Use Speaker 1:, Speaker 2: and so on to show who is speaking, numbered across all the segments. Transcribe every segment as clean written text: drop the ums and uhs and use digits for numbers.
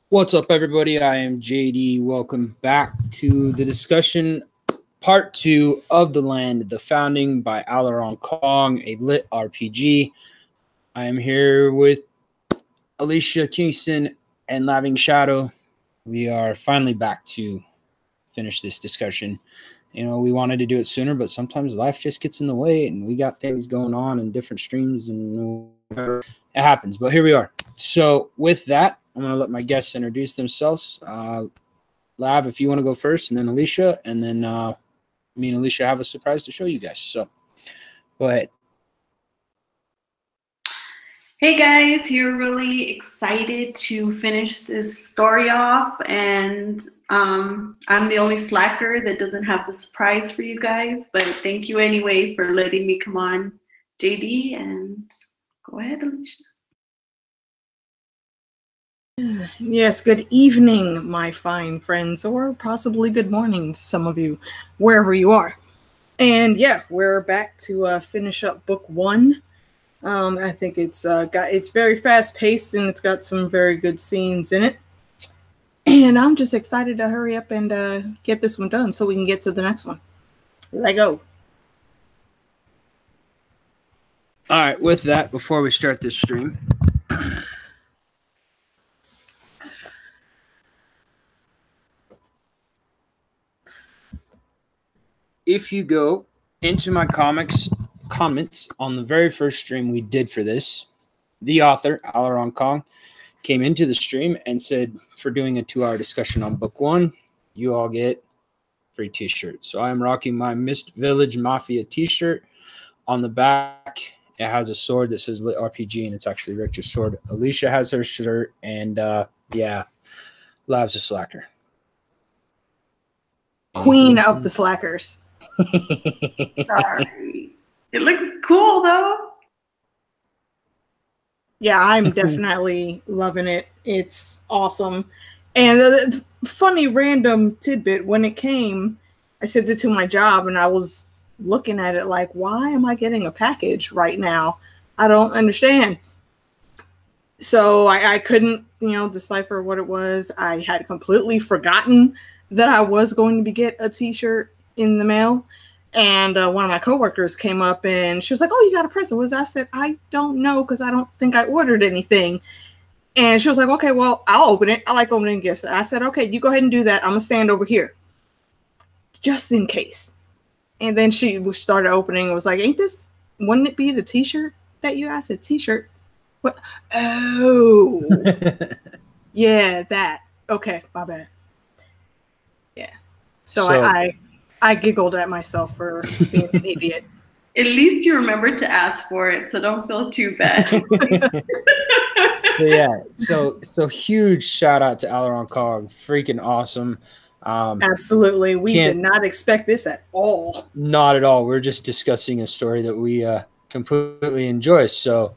Speaker 1: What's up, everybody? I am JD. Welcome back to the discussion, part 2 of The Land, The Founding by Aleron Kong, a lit RPG. I am here with Alicia Kingston and Laving Shadow. We are finally back to finish this discussion. You know, we wanted to do it sooner, but sometimes life just gets in the way, and we got things going on in different streams, and whatever. It happens. But here we are. So with that, I'm going to let my guests introduce themselves. Lav, if you want to go first, and then Alicia, and then me and Alicia have a surprise to show you guys. So go ahead.
Speaker 2: Hey guys, here really excited to finish this story off, and I'm the only slacker that doesn't have the surprise for you guys, but thank you anyway for letting me come on, JD, and go ahead, Alicia.
Speaker 3: Yes, good evening, my fine friends, or possibly good morning to some of you, wherever you are. And yeah, we're back to finish up book 1. I think it's very fast paced and it's got some very good scenes in it. And I'm just excited to hurry up and get this one done so we can get to the next one. Let go.
Speaker 1: All right, with that, before we start this stream, if you go into my comments on the very first stream we did for this, the author, Aleron Kong, came into the stream and said, for doing a 2-hour discussion on book 1, you all get free t-shirts. So I am rocking my Mist Village Mafia t-shirt. On the back, it has a sword that says Lit RPG, and it's actually Richter's sword. Alicia has her shirt, and yeah, Lav's a slacker.
Speaker 3: Queen of the slackers.
Speaker 2: Sorry. It looks cool though.
Speaker 3: Yeah, I'm definitely loving it. It's awesome. And the funny random tidbit, when it came, I sent it to my job and I was looking at it like, why am I getting a package right now? I don't understand. So I couldn't, decipher what it was. I had completely forgotten that I was going to get a t-shirt in the mail. And one of my coworkers came up and she was like, oh, you got a present. What was that? I said, I don't know because I don't think I ordered anything. And she was like, okay, well, I'll open it. I like opening gifts. I said, okay, you go ahead and do that. I'm going to stand over here just in case. And then she started opening and was like, wouldn't it be the t-shirt that you asked? A t-shirt? What? Oh, yeah, that. Okay, my bad. Yeah. So I giggled at myself for being an idiot.
Speaker 2: At least you remembered to ask for it, so don't feel too bad.
Speaker 1: So yeah, so huge shout out to Aleron Kong, freaking awesome.
Speaker 3: Absolutely, we did not expect this at all.
Speaker 1: Not at all. We're just discussing a story that we completely enjoy. So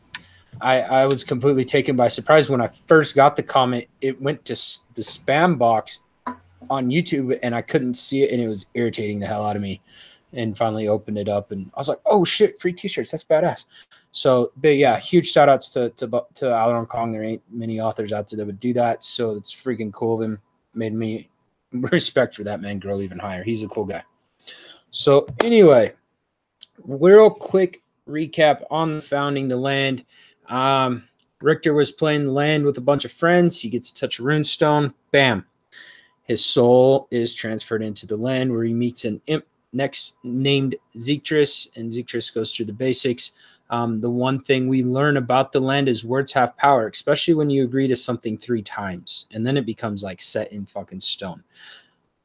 Speaker 1: I was completely taken by surprise when I first got the comment. It went to the spam box on YouTube and I couldn't see it, and it was irritating the hell out of me. And finally opened it up and I was like, oh shit, free t-shirts, that's badass. So but yeah, huge shout outs to Aleron Kong. There ain't many authors out there that would do that, so it's freaking cool of him. Made me respect for that man grow even higher. He's a cool guy. So anyway, real quick recap on founding the land. Richter was playing the land with a bunch of friends. He gets to touch a runestone. Bam. His soul is transferred into the land where he meets an imp next named Zektris, and Zektris goes through the basics. The one thing we learn about the land is words have power, especially when you agree to something 3 times, and then it becomes like set in fucking stone.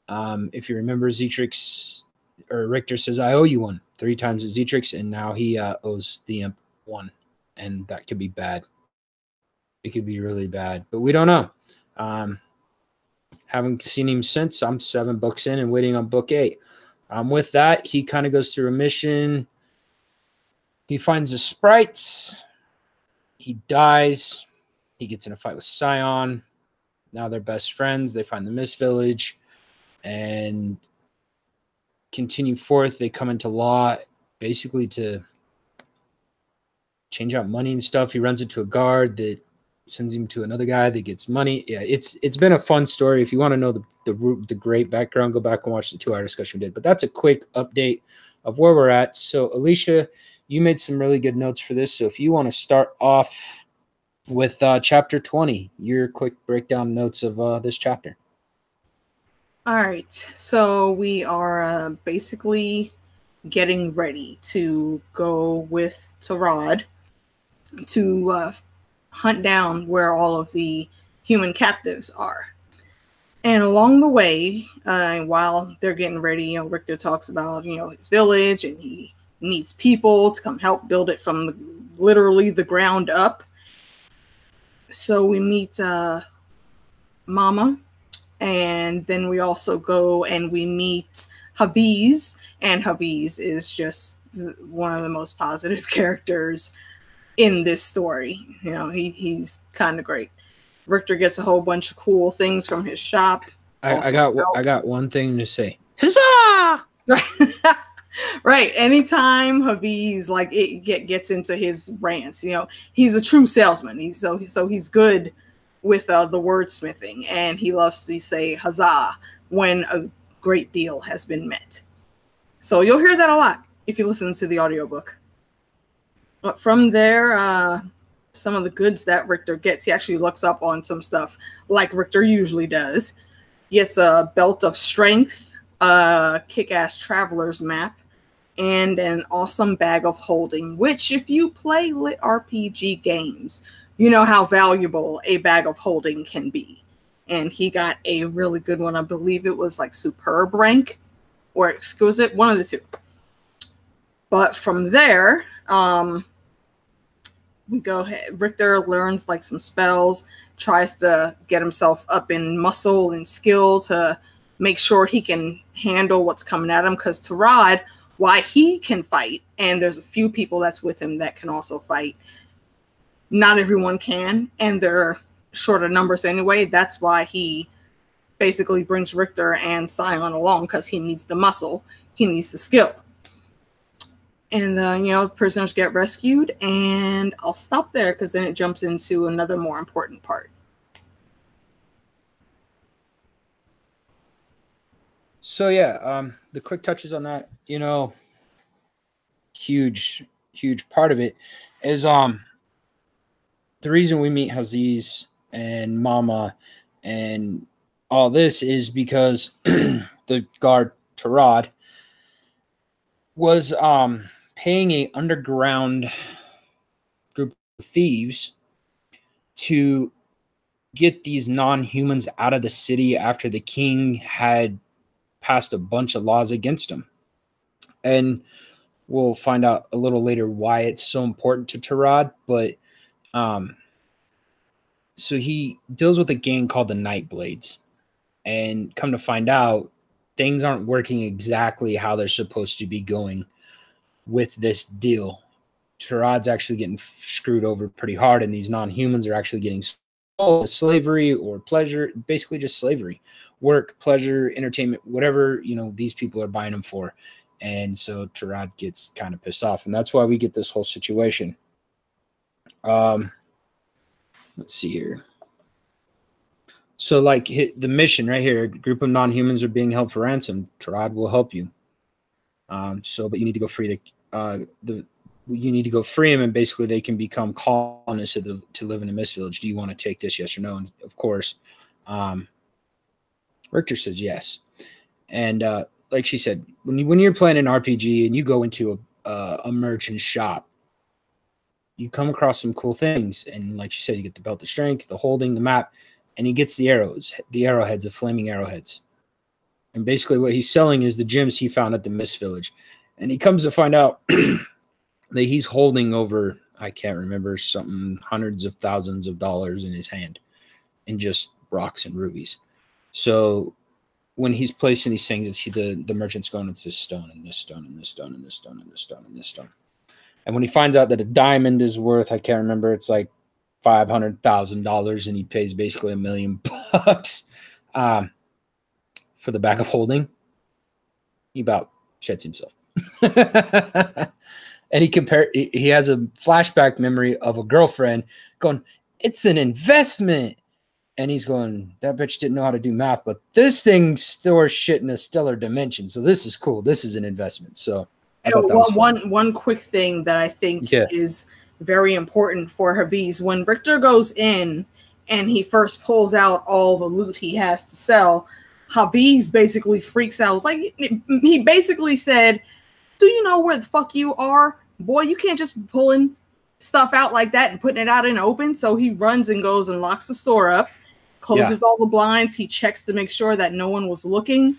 Speaker 1: If you remember, Zektris or Richter says, I owe you one 3 times to Zektris, and now he owes the imp 1, and that could be bad. It could be really bad, but we don't know. Haven't seen him since. I'm 7 books in and waiting on book 8. With that, he kind of goes through a mission. He finds the sprites. He dies. He gets in a fight with Scion. Now they're best friends. They find the Mist Village and continue forth. They come into law basically to change out money and stuff. He runs into a guard that sends him to another guy that gets money. Yeah, it's been a fun story. If you want to know the great background, go back and watch the 2-hour discussion we did. But that's a quick update of where we're at. So Alicia, you made some really good notes for this. So if you want to start off with chapter 20, your quick breakdown notes of this chapter.
Speaker 3: All right, so we are basically getting ready to go with Tarad to hunt down where all of the human captives are. And along the way, while they're getting ready, Richter talks about, his village, and he needs people to come help build it from literally the ground up. So we meet Mama, and then we also go and we meet Hafiz, and Hafiz is just one of the most positive characters in this story. He's kind of great. Richter gets a whole bunch of cool things from his shop.
Speaker 1: I got one thing to say. Huzzah!
Speaker 3: Right. Anytime Hafiz gets into his rants, he's a true salesman. He's good with the wordsmithing, and he loves to say huzzah when a great deal has been met. So you'll hear that a lot if you listen to the audiobook. But from there, some of the goods that Richter gets, he actually looks up on some stuff like Richter usually does. He gets a belt of strength, a kick-ass traveler's map, and an awesome bag of holding, which if you play litrpg games, you know how valuable a bag of holding can be. And he got a really good one. I believe it was like superb rank or exquisite, one of the two. But from there, we go ahead. Richter learns some spells, tries to get himself up in muscle and skill to make sure he can handle what's coming at him. Because Tarad, why he can fight, and there's a few people that's with him that can also fight, not everyone can, and they're short of numbers anyway. That's why he basically brings Richter and Sion along, because he needs the muscle, he needs the skill. And the prisoners get rescued, and I'll stop there because then it jumps into another more important part.
Speaker 1: So yeah, the quick touches on that, huge part of it is the reason we meet Hafiz and Mama and all this is because the guard Tarad was paying a underground group of thieves to get these non-humans out of the city after the king had passed a bunch of laws against him. And we'll find out a little later why it's so important to Tarad, but so he deals with a gang called the Nightblades, and come to find out things aren't working exactly how they're supposed to be going with this deal. Tarad's actually getting screwed over pretty hard, and these non-humans are actually getting sold slavery or pleasure, basically just slavery, work, pleasure, entertainment, whatever, these people are buying them for. And so Tarad gets kind of pissed off, and that's why we get this whole situation. Let's see here. So the mission right here, a group of non-humans are being held for ransom. Tarad will help you. But you need to go free you need to go free them, and basically they can become colonists to live in the Mist Village. Do you want to take this? Yes or no? And of course, Richter says yes. And like she said, when you're playing an RPG and you go into a merchant shop, you come across some cool things. And like she said, you get the belt of strength, the holding, the map, and he gets the arrowheads, the flaming arrowheads. And basically what he's selling is the gems he found at the Mist Village. And he comes to find out that he's holding over, I can't remember, something hundreds of thousands of dollars in his hand in just rocks and rubies. So when he's placing these things, it's the merchant's going, it's this stone and this stone and this stone and this stone and this stone and this stone. And when he finds out that a diamond is worth, I can't remember, it's like $500,000, and he pays basically $1 million for the bag of holding, he about shits himself. And he has a flashback memory of a girlfriend going, it's an investment. And he's going, that bitch didn't know how to do math, but this thing stores shit in a stellar dimension. So this is cool. This is an investment. So I thought that was fun.
Speaker 3: One quick thing that I think is very important for Haviz. When Richter goes in and he first pulls out all the loot he has to sell, Haviz basically freaks out. It's like he basically said, do you know where the fuck you are? Boy, you can't just be pulling stuff out like that and putting it out in the open. So he runs and goes and locks the store up, closes all the blinds. He checks to make sure that no one was looking.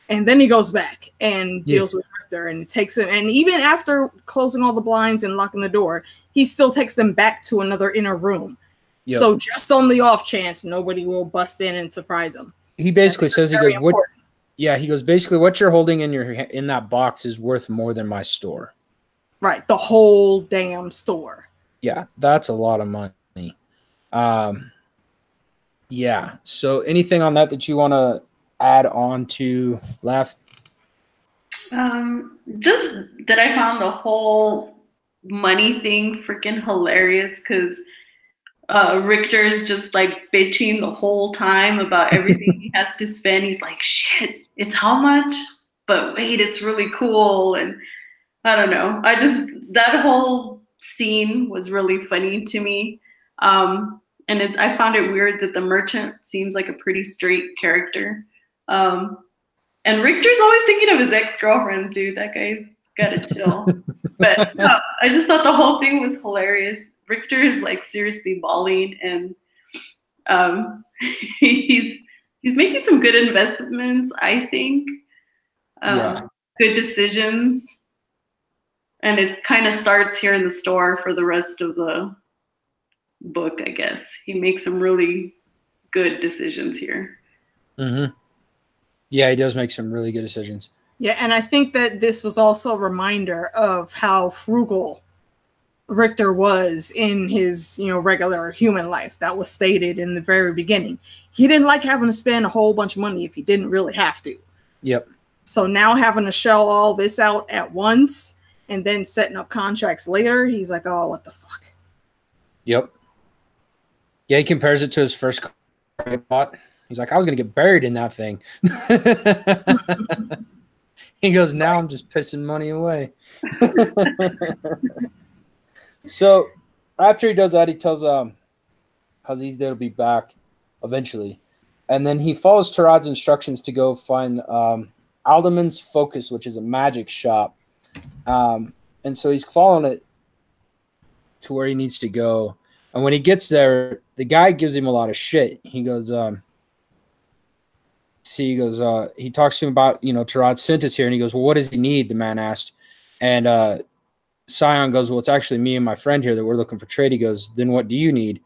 Speaker 3: And then he goes back and deals with Richter and takes him. And even after closing all the blinds and locking the door, he still takes them back to another inner room. Yep. So just on the off chance, nobody will bust in and surprise him.
Speaker 1: He basically says, he goes, he goes, basically what you're holding in that box is worth more than my store.
Speaker 3: Right. The whole damn store.
Speaker 1: Yeah. That's a lot of money. Yeah. So anything on that you want to add on to Laugh?
Speaker 2: Just that I found the whole money thing freaking hilarious because Richter's just like bitching the whole time about everything he has to spend. He's like, shit, it's how much? But wait, it's really cool. And I don't know. That whole scene was really funny to me. And I found it weird that the merchant seems like a pretty straight character. And Richter's always thinking of his ex-girlfriends, dude. That guy's gotta chill. But no, I just thought the whole thing was hilarious. Richter is like seriously bawling, and he's making some good investments, I think. Good decisions. And it kind of starts here in the store for the rest of the book, I guess. He makes some really good decisions here.
Speaker 1: Mm-hmm. Yeah, he does make some really good decisions.
Speaker 3: Yeah, and I think that this was also a reminder of how frugal Richter was in his, regular human life. That was stated in the very beginning. He didn't like having to spend a whole bunch of money if he didn't really have to.
Speaker 1: Yep.
Speaker 3: So now having to shell all this out at once and then setting up contracts later, he's like, oh, what the fuck?
Speaker 1: Yep. Yeah, he compares it to his first car he bought. He's like, I was going to get buried in that thing. He goes, now I'm just pissing money away. So after he does that, he tells Aziz they'll be back eventually. And then he follows Tarad's instructions to go find Alderman's Focus, which is a magic shop. And so he's following it to where he needs to go. And when he gets there, the guy gives him a lot of shit. He goes, he talks to him about, Tarad sent us here. And he goes, well, what does he need? The man asked. And Sion goes, well, it's actually me and my friend here that we're looking for trade. He goes, then what do you need?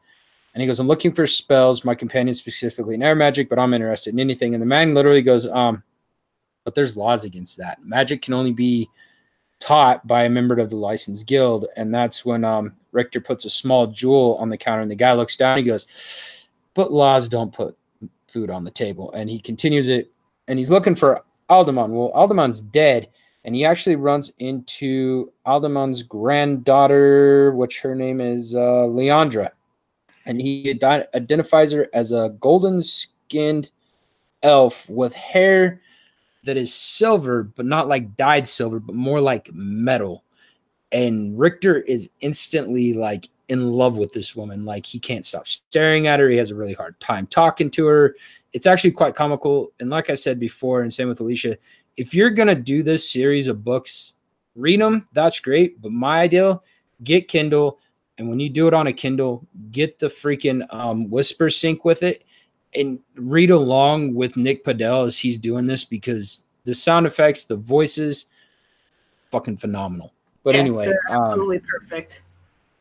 Speaker 1: And he goes, I'm looking for spells, my companion specifically in air magic, but I'm interested in anything. And the man literally goes, but there's laws against that. Magic can only be taught by a member of the licensed guild. And that's when Richter puts a small jewel on the counter, and the guy looks down and he goes, but laws don't put food on the table. And he continues it, and he's looking for Alderman. Well, Alderman's dead, and he actually runs into Alderman's granddaughter, which her name is Leandra. And he identifies her as a golden-skinned elf with hair that is silver, but not like dyed silver, but more like metal. And Richter is instantly like in love with this woman. Like, he can't stop staring at her. He has a really hard time talking to her. It's actually quite comical. And like I said before, and same with Alicia, if you're going to do this series of books, read them. That's great. But my ideal, get Kindle. And when you do it on a Kindle, get the freaking Whisper Sync with it and read along with Nick Padell as he's doing this, because the sound effects, the voices, fucking phenomenal. But anyway,
Speaker 3: they're absolutely perfect.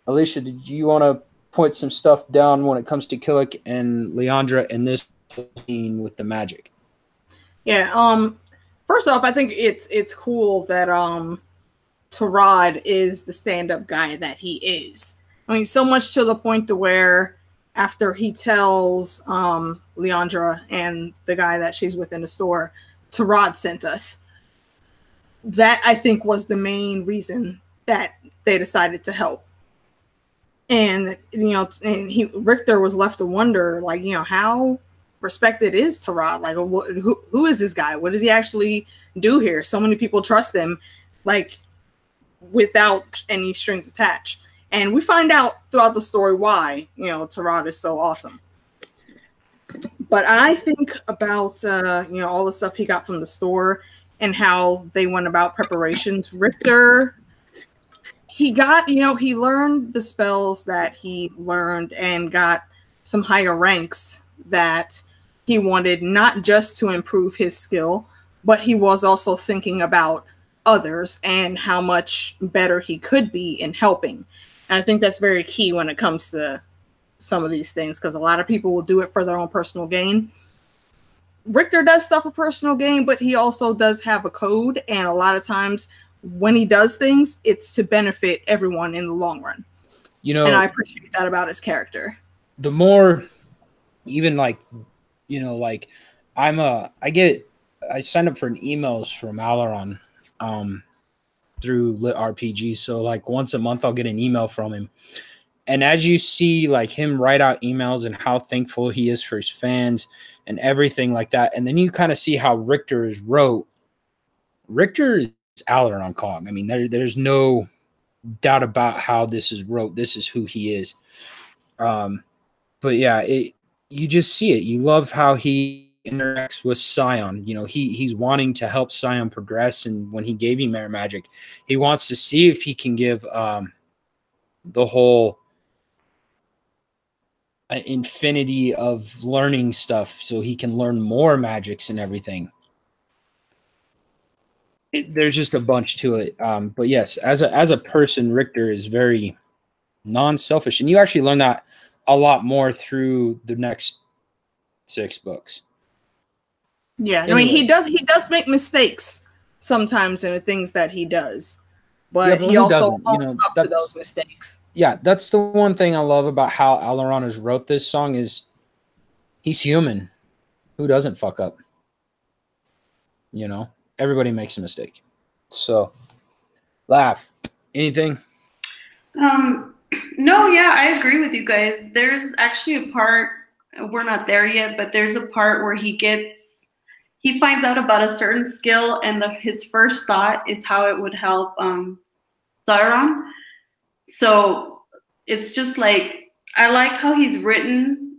Speaker 1: Alicia, did you want to point some stuff down when it comes to Killick and Leandra in this scene with the magic?
Speaker 3: Yeah. First off, I think it's cool that Tarad is the stand-up guy that he is. I mean, so much to the point to where after he tells Leandra and the guy that she's with in the store, Tarad sent us. That, I think, was the main reason that they decided to help. And Richter was left to wonder, like, how respected is Tarad? Like, who is this guy? What does he actually do here? So many people trust him, like, without any strings attached. And we find out throughout the story why, Tarad is so awesome. But I think about, all the stuff he got from the store and how they went about preparations. Richter, he got, he learned the spells that he learned and got some higher ranks that he wanted, not just to improve his skill, but he was also thinking about others and how much better he could be in helping. And I think that's very key when it comes to some of these things, because a lot of people will do it for their own personal gain. Richter does stuff for personal gain, but he also does have a code, and a lot of times when he does things, it's to benefit everyone in the long run. And I appreciate that about his character.
Speaker 1: The more, even like, I signed up for an emails from Aleron through litrpg. So like once a month I'll get an email from him. And as you see, like, him write out emails and how thankful he is for his fans and everything like that, and then you kind of see how Richter is wrote. Richter is Aleron Kong. I mean, there's no doubt about how this is wrote. This is who he is. But yeah, you just see it. You love how he interacts with Scion. He's wanting to help Scion progress, and when he gave him Air Magic, he wants to see if he can give the whole infinity of learning stuff so he can learn more magics and everything. There's just a bunch to it. But yes, as a person, Richter is very non-selfish, and you actually learn that a lot more through the next 6 books.
Speaker 3: Yeah, anyway. I mean, he does make mistakes sometimes in the things that he does. But he also owns up to those mistakes. Yeah,
Speaker 1: that's the one thing I love about how Aleron has wrote this song is he's human. Who doesn't fuck up? Everybody makes a mistake. So, Laugh. Anything?
Speaker 2: No, yeah, I agree with you guys. There's actually a part, we're not there yet, but there's a part where he finds out about a certain skill, and his first thought is how it would help Sauron. So it's just like, I like how he's written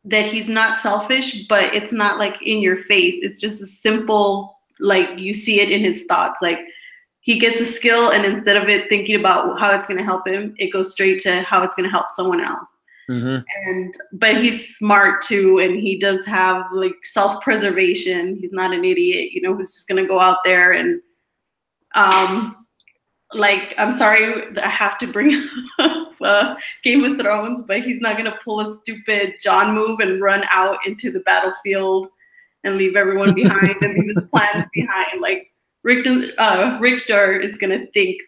Speaker 2: that he's not selfish, but it's not like in your face. It's just a simple, like, you see it in his thoughts. Like, he gets a skill, and instead of it thinking about how it's going to help him, it goes straight to how it's going to help someone else. Mm-hmm. But he's smart too, and he does have like self-preservation. He's not an idiot, who's just gonna go out there and I'm sorry, I have to bring up Game of Thrones, but he's not gonna pull a stupid Jon move and run out into the battlefield and leave everyone behind and leave his plans behind. Like, Richter is gonna think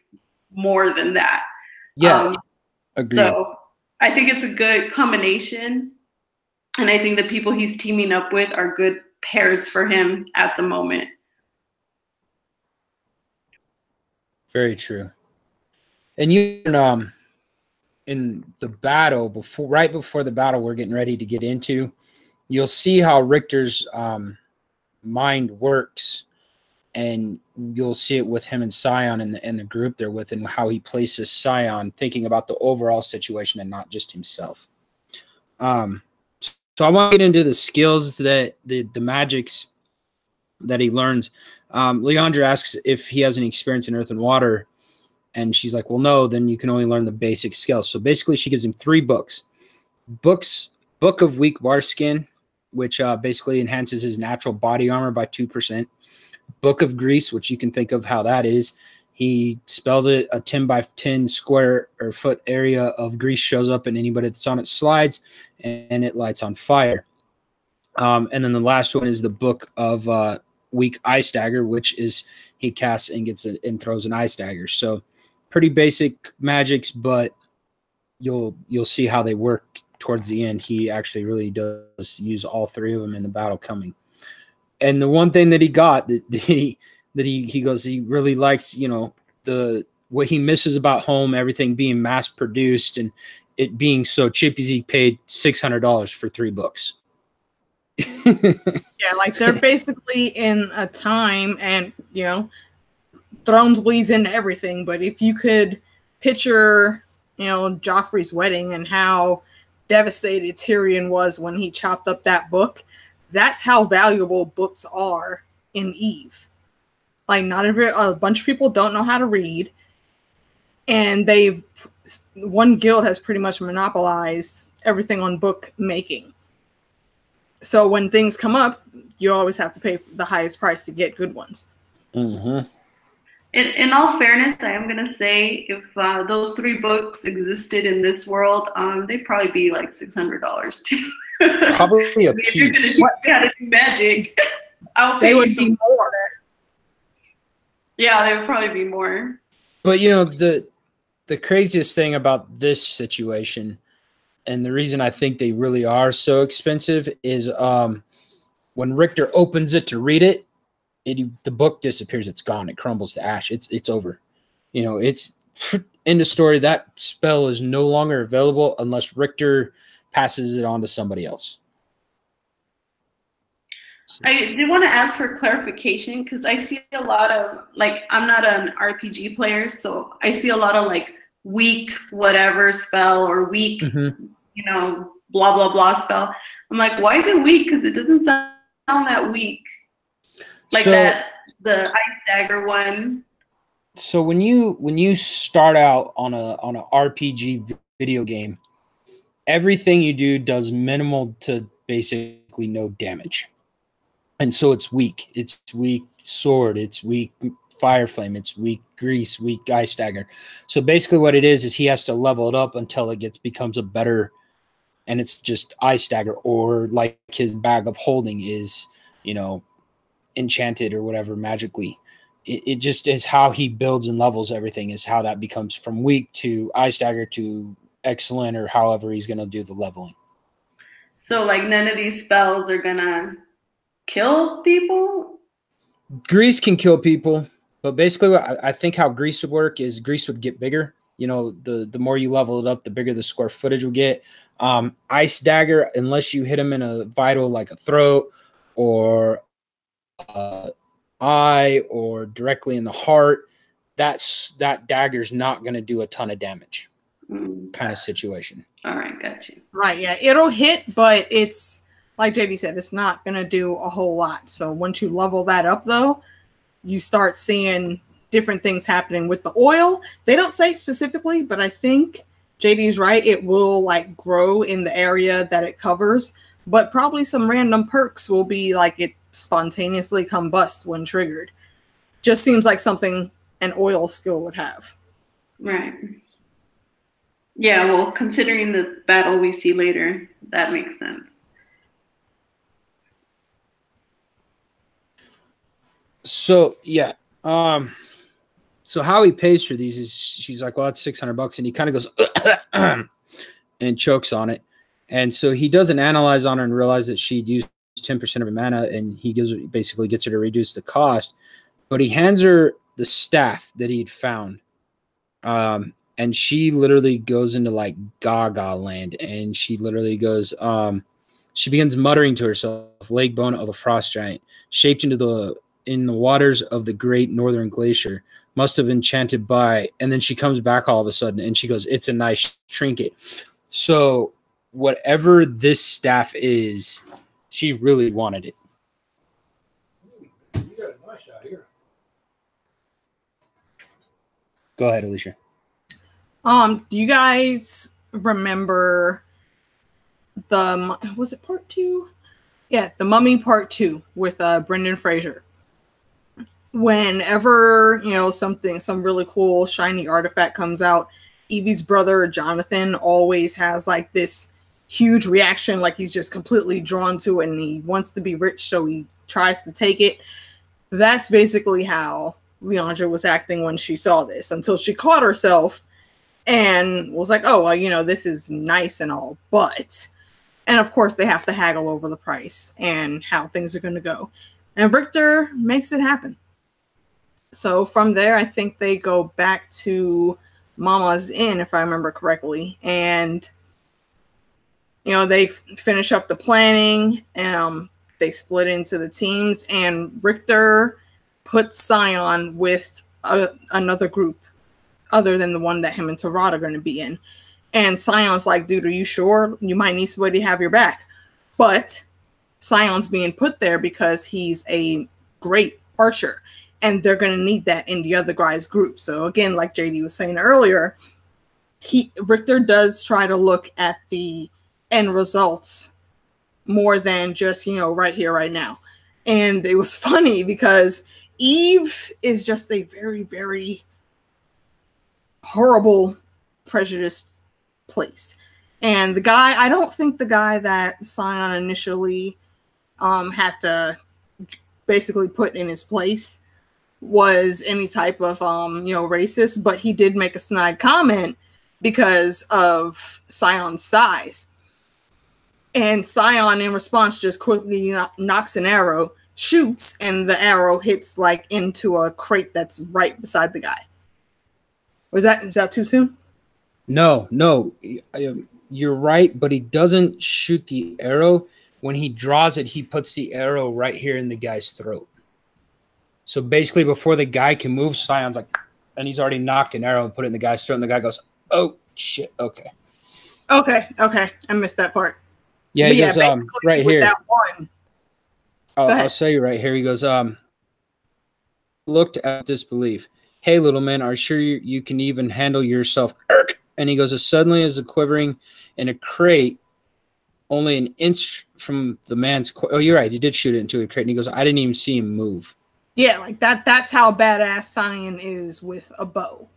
Speaker 2: more than that.
Speaker 1: Yeah, agreed.
Speaker 2: So I think it's a good combination, and I think the people he's teaming up with are good pairs for him at the moment.
Speaker 1: Very true. And you, in the battle, right before the battle we're getting ready to get into, you'll see how Richter's mind works, and you'll see it with him and Scion and the group they're with, and how he places Scion thinking about the overall situation and not just himself. So I want to get into the skills that the magics that he learns. Leandra asks if he has any experience in earth and water, and she's like, well, no, then you can only learn the basic skills. So basically she gives him 3 books. Book of Weak Warskin, which basically enhances his natural body armor by 2%. Book of Grease, which you can think of how that is. He spells it, a 10 by 10 square or foot area of grease shows up, and anybody that's on it slides, and it lights on fire. And then the last one is the Book of Weak Ice Dagger, which is he casts and gets it and throws an ice dagger. So pretty basic magics, but you'll see how they work towards the end. He actually really does use all 3 of them in the battle coming. And the one thing that he got that he goes, he really likes, the what he misses about home, everything being mass produced and it being so cheap, is he paid $600 for 3 books.
Speaker 3: Yeah, like they're basically in a time, and you know, Thrones bleeds into everything. But if you could picture, you know, Joffrey's wedding and how devastated Tyrion was when he chopped up that book, that's how valuable books are in Eve. Like, not a bunch of people don't know how to read, and one guild has pretty much monopolized everything on book making. So when things come up, you always have to pay the highest price to get good ones.
Speaker 1: Mm-hmm.
Speaker 2: In all fairness, I am going to say if those 3 books existed in this world, they'd probably be like $600 too.
Speaker 1: Probably a
Speaker 2: if you're
Speaker 1: piece.
Speaker 2: going to do magic,
Speaker 3: They would be more.
Speaker 2: Yeah, they would probably be more.
Speaker 1: But you know, the craziest thing about this situation, and the reason I think they really are so expensive, is when Richter opens it to read it, the book disappears. It's gone. It crumbles to ash. It's over. You know, it's end of story. That spell is no longer available unless Richter passes it on to somebody else. So.
Speaker 2: I do want to ask for clarification because I see a lot of, like, I'm not an RPG player, so I see a lot of like weak whatever spell or weak, you know, blah, blah, blah spell. I'm like, why is it weak? Because it doesn't sound that weak. Like the ice dagger one.
Speaker 1: So when you start out on a RPG video game, everything you do does minimal to basically no damage. And so it's weak. It's weak sword. It's weak fire flame. It's weak grease, weak ice dagger. So basically what it is he has to level it up until it becomes a better, and it's just ice dagger, or like his bag of holding is, you know, enchanted or whatever magically. It just is how he builds and levels everything, is how that becomes from weak to ice dagger to excellent, or however he's going to do the leveling.
Speaker 2: So like none of these spells are going to kill people?
Speaker 1: Grease can kill people, but basically what I think how grease would work is grease would get bigger. You know, the more you level it up, the bigger the square footage will get. Ice dagger, unless you hit him in a vital like a throat or eye or directly in the heart, that dagger's not going to do a ton of damage. Kind of situation.
Speaker 2: All right, got you.
Speaker 3: Right, yeah, it'll hit, but it's like JD said, it's not going to do a whole lot. So once you level that up, though, you start seeing different things happening with the oil. They don't say specifically, but I think JD's right. It will like grow in the area that it covers, but probably some random perks will be like it spontaneously combusts when triggered. Just seems like something an oil skill would have.
Speaker 2: Right. Yeah, well, considering the battle we see later, that makes sense.
Speaker 1: So yeah, so how he pays for these is she's like, well, it's $600, and he kind of goes and chokes on it, and so he does an analyze on her and realize that she'd used 10% of her mana, and he basically gets her to reduce the cost, but he hands her the staff that he'd found, and she literally goes into like Gaga land, and she literally goes, she begins muttering to herself, leg bone of a frost giant, shaped in the waters of the great northern glacier, must have enchanted by, and then she comes back all of a sudden and she goes, it's a nice trinket. So whatever this staff is, she really wanted it. You got a nice out here. Go ahead, Alicia.
Speaker 3: Do you guys remember was it part 2? Yeah, The Mummy Part 2 with Brendan Fraser. Whenever, you know, some really cool shiny artifact comes out, Evie's brother Jonathan always has like this huge reaction, like he's just completely drawn to it and he wants to be rich, so he tries to take it. That's basically how Leandra was acting when she saw this, until she caught herself and was like, oh, well, you know, this is nice and all, but... And of course they have to haggle over the price and how things are going to go. And Richter makes it happen. So from there, I think they go back to Mama's Inn, if I remember correctly, and they finish up the planning, and they split into the teams, and Richter puts Scion with another group other than the one that him and Tarot are going to be in. And Scion's like, dude, are you sure? You might need somebody to have your back. But Scion's being put there because he's a great archer, and they're going to need that in the other guy's group. So again, like JD was saying earlier, Richter does try to look at the end results more than just, right here, right now. And it was funny because Eve is just a very, very horrible, prejudiced place. And the guy, I don't think the guy that Scion initially had to basically put in his place was any type of, racist, but he did make a snide comment because of Scion's size. And Scion, in response, just quickly knocks an arrow, shoots, and the arrow hits like into a crate that's right beside the guy. Was that too soon?
Speaker 1: No, you're right, but he doesn't shoot the arrow. When he draws it, he puts the arrow right here in the guy's throat. So basically, before the guy can move, Scion's like, and he's already knocked an arrow and put it in the guy's throat, and the guy goes, "Oh shit, okay." I
Speaker 3: missed that part.
Speaker 1: Yeah, he goes, right here.
Speaker 3: That one.
Speaker 1: I'll show you right here. He goes, looked at disbelief. Hey, little man, are you sure you can even handle yourself? And he goes, as suddenly as a quivering in a crate, only an inch from the man's. Oh, you're right. He did shoot it into a crate. And he goes, I didn't even see him move.
Speaker 3: Yeah, like that. That's how badass Scion is with a bow,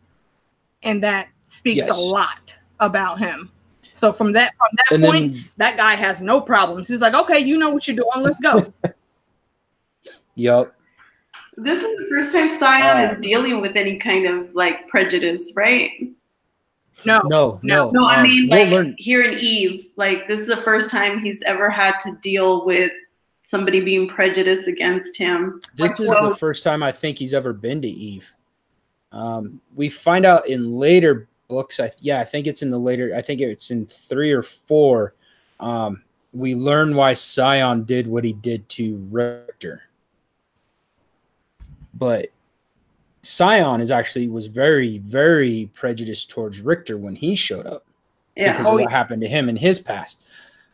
Speaker 3: and that speaks a lot about him. So from that point, that guy has no problems. He's like, okay, you know what you're doing. Let's go.
Speaker 1: Yup.
Speaker 2: This is the first time Scion is dealing with any kind of like prejudice, right?
Speaker 1: No.
Speaker 2: I mean, here in Eve, like this is the first time he's ever had to deal with somebody being prejudiced against him.
Speaker 1: This is the first time I think he's ever been to Eve. We find out in later books. I think it's in the later. I think it's in 3 or 4. We learn why Scion did what he did to Richter. But Scion was very, very prejudiced towards Richter when he showed up because of what happened to him in his past.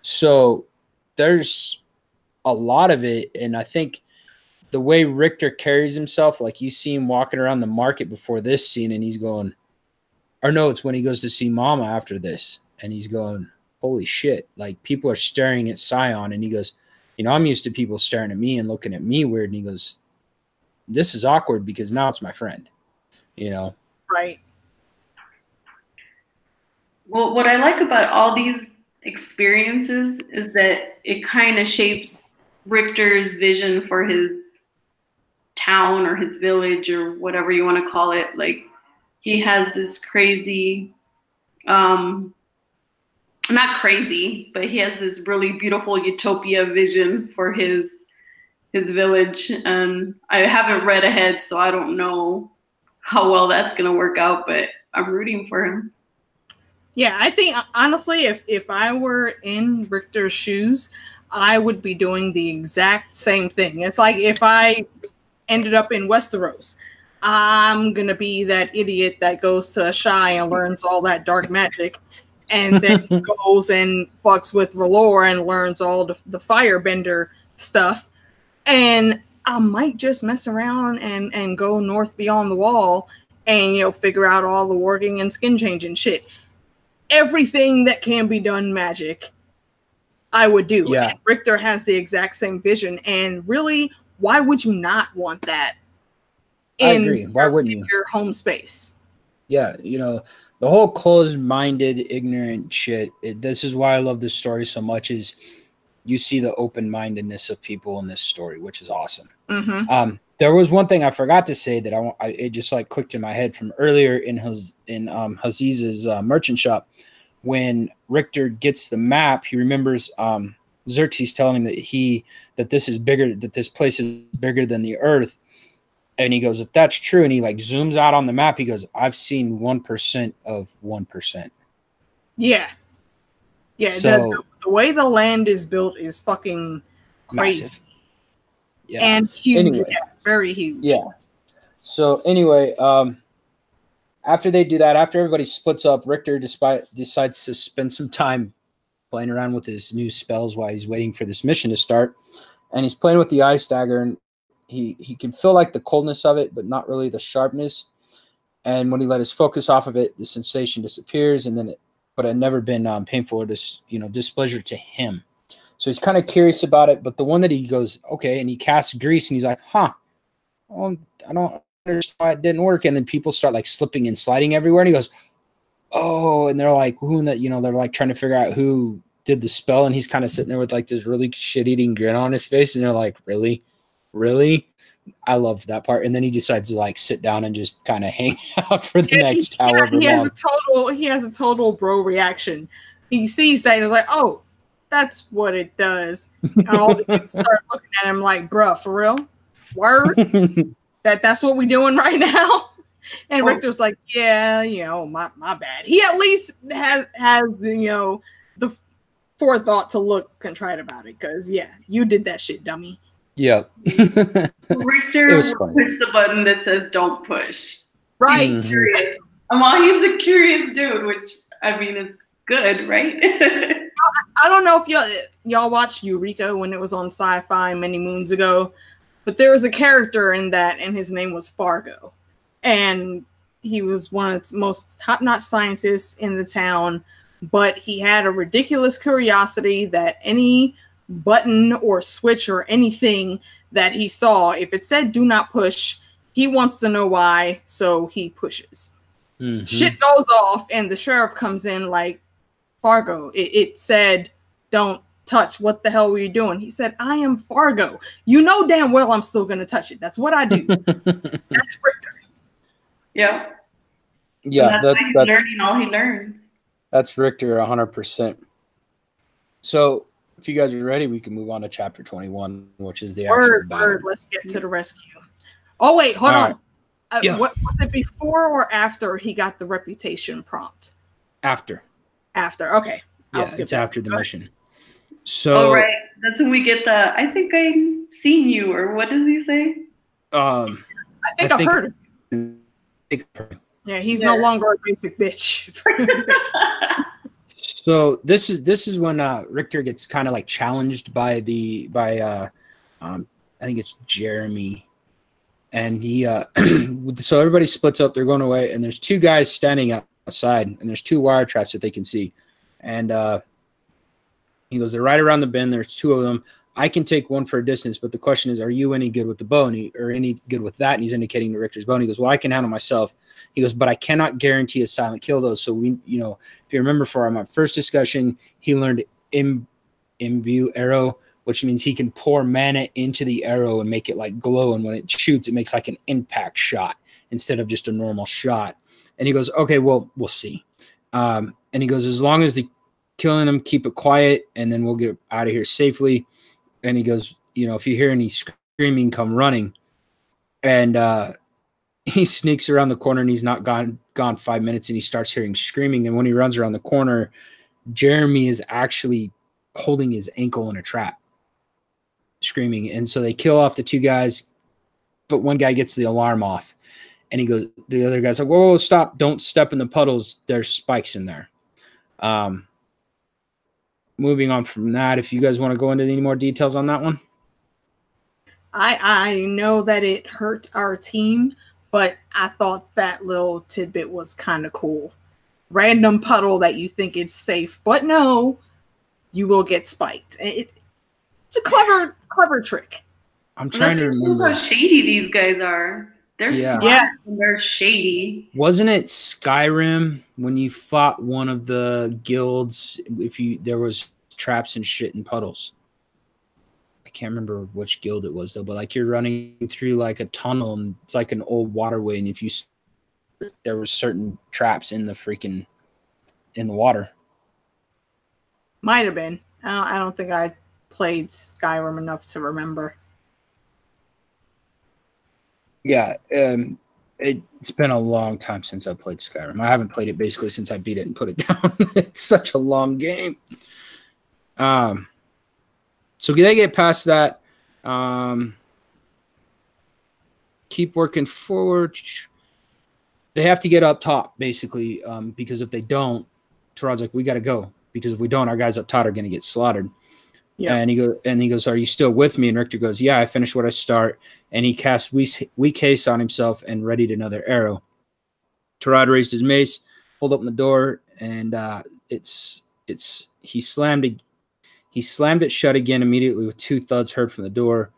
Speaker 1: So there's a lot of it, and I think the way Richter carries himself, like you see him walking around the market before this scene, and he's going, or no, it's when he goes to see Mama after this, and he's going, holy shit, like people are staring at Scion, and he goes, I'm used to people staring at me and looking at me weird, and he goes, this is awkward because now it's my friend,
Speaker 3: Right.
Speaker 2: Well, what I like about all these experiences is that it kind of shapes Richter's vision for his town or his village or whatever you want to call it. Like he has this crazy, not crazy, but he has this really beautiful utopia vision for his village, and I haven't read ahead, so I don't know how well that's going to work out, but I'm rooting for him.
Speaker 3: Yeah, I think honestly, if I were in Richter's shoes, I would be doing the exact same thing. It's like if I ended up in Westeros, I'm gonna be that idiot that goes to Shy and learns all that dark magic, and then goes and fucks with R'hllor and learns all the firebender stuff. And I might just mess around and go north beyond the wall and, figure out all the warging and skin changing shit. Everything that can be done magic, I would do.
Speaker 1: Yeah.
Speaker 3: And Richter has the exact same vision. And really, why would you not want that
Speaker 1: I agree. Why wouldn't you?
Speaker 3: Your home space?
Speaker 1: Yeah, the whole closed-minded, ignorant shit. This is why I love this story so much is you see the open-mindedness of people in this story, which is awesome.
Speaker 3: Mm-hmm.
Speaker 1: There was one thing I forgot to say that it just like clicked in my head from earlier in Haziz's merchant shop. When Richter gets the map, he remembers Xerxes telling him that this is bigger, that this place is bigger than the earth. And he goes, if that's true, and he like zooms out on the map, he goes, I've seen 1% of 1%.
Speaker 3: Yeah. Yeah,
Speaker 1: So
Speaker 3: the way the land is built is fucking crazy.
Speaker 1: massive. Yeah.
Speaker 3: And huge.
Speaker 1: Anyway.
Speaker 3: Yeah, very huge.
Speaker 1: Yeah. So anyway, after they do that, after everybody splits up, Richter decides to spend some time playing around with his new spells while he's waiting for this mission to start. And he's playing with the ice dagger, and he can feel like the coldness of it, but not really the sharpness. And when he let his focus off of it, the sensation disappears, and then but it had never been painful or displeasure to him. So he's kind of curious about it. But the one that he goes, okay, and he casts grease, and he's like, well, I don't understand why it didn't work. And then people start like slipping and sliding everywhere, and he goes, oh, and they're like, who in that, they're like trying to figure out who did the spell, and he's kind of sitting there with like this really shit-eating grin on his face, and they're like, really? I love that part. And then he decides to like sit down and just kind of hang out for the next however long.
Speaker 3: He has a total bro reaction. He sees that and he's like, oh, that's what it does. And all the kids start looking at him like, bruh, for real? Word? That's what we doing right now? And Richter's like, yeah, my bad. He at least has the forethought to look contrite about it, because you did that shit, dummy.
Speaker 1: Yeah.
Speaker 2: Richter will push the button that says don't push.
Speaker 3: Right.
Speaker 2: He's curious. Well, he's a curious dude, which I mean is good, right?
Speaker 3: I don't know if y'all watched Eureka when it was on Sci-Fi many moons ago, but there was a character in that, and his name was Fargo. And he was one of the most top-notch scientists in the town, but he had a ridiculous curiosity that any button or switch or anything that he saw, if it said do not push, he wants to know why, so he pushes. Mm-hmm. Shit goes off, and the sheriff comes in like, Fargo, it said don't touch. What the hell were you doing? He said, I am Fargo. You know damn well I'm still going to touch it. That's what I do. That's Richter.
Speaker 2: Yeah.
Speaker 1: Yeah.
Speaker 2: That's why he's learning all he learns.
Speaker 1: That's Richter 100%. So if you guys are ready, we can move on to chapter 21, which is the actual battle.
Speaker 3: Let's get to the rescue. Oh, wait, hold on. Right. What was it, before or after he got the reputation prompt?
Speaker 1: After.
Speaker 3: Okay.
Speaker 1: Yeah, it's after the mission. So,
Speaker 2: right. That's when we get the, I think I've seen you, or what does he say?
Speaker 3: I think I've heard of him. Yeah, he's no longer a basic bitch.
Speaker 1: So this is when Richter gets kind of like challenged by I think it's Jeremy, and he so everybody splits up. They're going away, and there's two guys standing outside, and there's two wire traps that they can see, and he goes, they're right around the bend. There's two of them. I can take one for a distance, but the question is, are you any good with the bow? Or any good with that? And he's indicating to Richter's bow. And he goes, well, I can handle myself. He goes, but I cannot guarantee a silent kill, though. So if you remember from my first discussion, he learned imbue arrow, which means he can pour mana into the arrow and make it like glow. And when it shoots, it makes like an impact shot instead of just a normal shot. And he goes, okay, well, we'll see. And he goes, as long as the killing them, keep it quiet, and then we'll get out of here safely. And he goes, if you hear any screaming, come running. And he sneaks around the corner, and he's not gone 5 minutes, and he starts hearing screaming. And when he runs around the corner, Jeremy is actually holding his ankle in a trap, screaming. And so they kill off the two guys, but one guy gets the alarm off. And he goes, the other guy's like, whoa, stop, don't step in the puddles. There's spikes in there. Moving on from that, if you guys want to go into any more details on that one.
Speaker 3: I know that it hurt our team, but I thought that little tidbit was kind of cool. Random puddle that you think it's safe, but no, you will get spiked. It's a clever trick.
Speaker 1: I'm trying to remember
Speaker 2: how shady these guys are. They're smart and they're shady.
Speaker 1: Wasn't it Skyrim when you fought one of the guilds? There was traps and shit in puddles. I can't remember which guild it was though, but like you're running through like a tunnel and it's like an old waterway, and there were certain traps in the water.
Speaker 3: Might have been. I don't think I played Skyrim enough to remember.
Speaker 1: Yeah, it's been a long time since I played Skyrim. I haven't played it basically since I beat it and put it down. It's such a long game. So they get past that. Keep working forward. They have to get up top, basically, because if they don't, Tarad's like, we got to go. Because if we don't, our guys up top are going to get slaughtered. Yeah. And he goes, are you still with me? And Richter goes, yeah, I finished what I start. And he casts weak haste on himself and readied another arrow. Tarad raised his mace, pulled open the door, and he slammed it shut again immediately with 2 thuds heard from the door,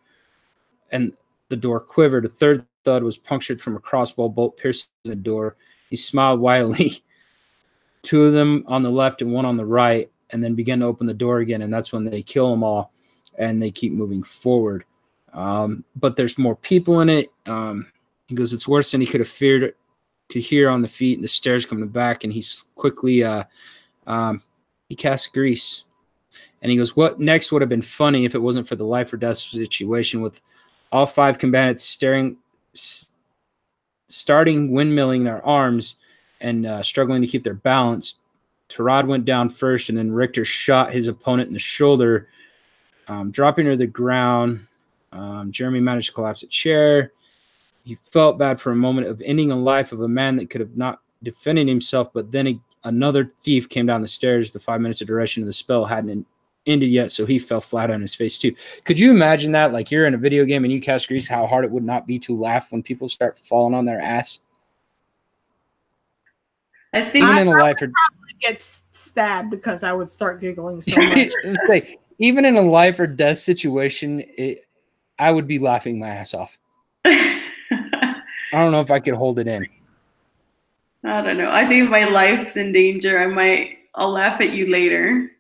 Speaker 1: and the door quivered. A third thud was punctured from a crossbow bolt piercing the door. He smiled wildly. 2 of them on the left and 1 on the right, and then began to open the door again, and that's when they kill them all, and they keep moving forward. But there's more people in it. He goes, it's worse than he could have feared to hear on the feet and the stairs coming back, and he's quickly he casts grease. And he goes, what next would have been funny if it wasn't for the life or death situation with all 5 combatants starting windmilling their arms and struggling to keep their balance. Tarad went down first, and then Richter shot his opponent in the shoulder, dropping her to the ground. Jeremy managed to collapse a chair. He felt bad for a moment of ending a life of a man that could have not defended himself, but then another thief came down the stairs. The 5 minutes of duration of the spell hadn't ended yet, so he fell flat on his face too. Could you imagine that? Like, you're in a video game and you cast grease, how hard it would not be to laugh when people start falling on their ass?
Speaker 2: I think
Speaker 3: I would probably get stabbed because I would start giggling so much.
Speaker 1: Even in a life or death situation, I would be laughing my ass off. I don't know if I could hold it in.
Speaker 2: I don't know. I think if my life's in danger, I'll laugh at you later.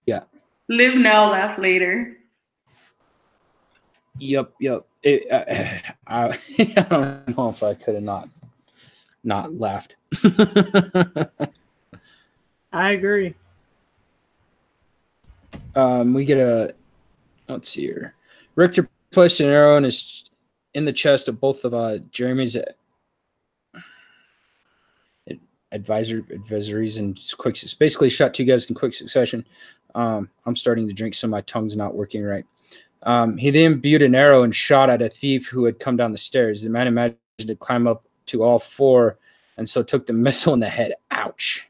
Speaker 1: Yeah.
Speaker 2: Live now, laugh later.
Speaker 1: Yep. I don't know if I could have not laughed.
Speaker 3: I agree.
Speaker 1: We get let's see here. Richter placed an arrow in the chest of both of Jeremy's advisories in quick. Basically, shot 2 guys in quick succession. I'm starting to drink, so my tongue's not working right. He then imbued an arrow and shot at a thief who had come down the stairs. The man imagined to climb up to all 4, and so took the missile in the head. Ouch.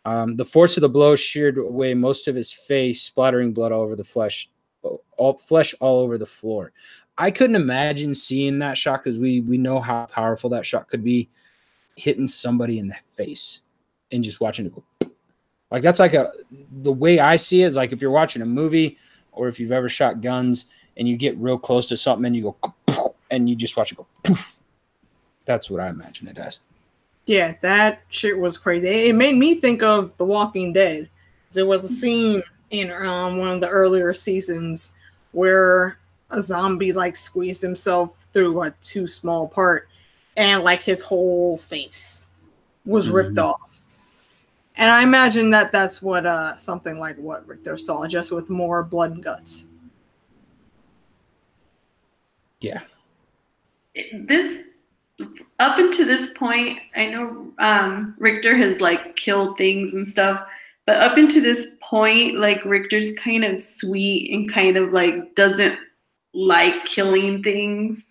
Speaker 1: The force of the blow sheared away most of his face, splattering blood all over the flesh all over the floor. I couldn't imagine seeing that shot because we know how powerful that shot could be, hitting somebody in the face and just watching it go. Like, that's like the way I see it is like if you're watching a movie or if you've ever shot guns and you get real close to something and you go and you just watch it go. That's what I imagine it as.
Speaker 3: Yeah, that shit was crazy. It made me think of The Walking Dead. There was a scene in one of the earlier seasons where a zombie like squeezed himself through a too small part and like his whole face was ripped off. And I imagine that that's what something like what Richter saw, just with more blood and guts.
Speaker 1: Yeah.
Speaker 2: Up until this point, I know Richter has like killed things and stuff, but up until this point, like Richter's kind of sweet and kind of like doesn't like killing things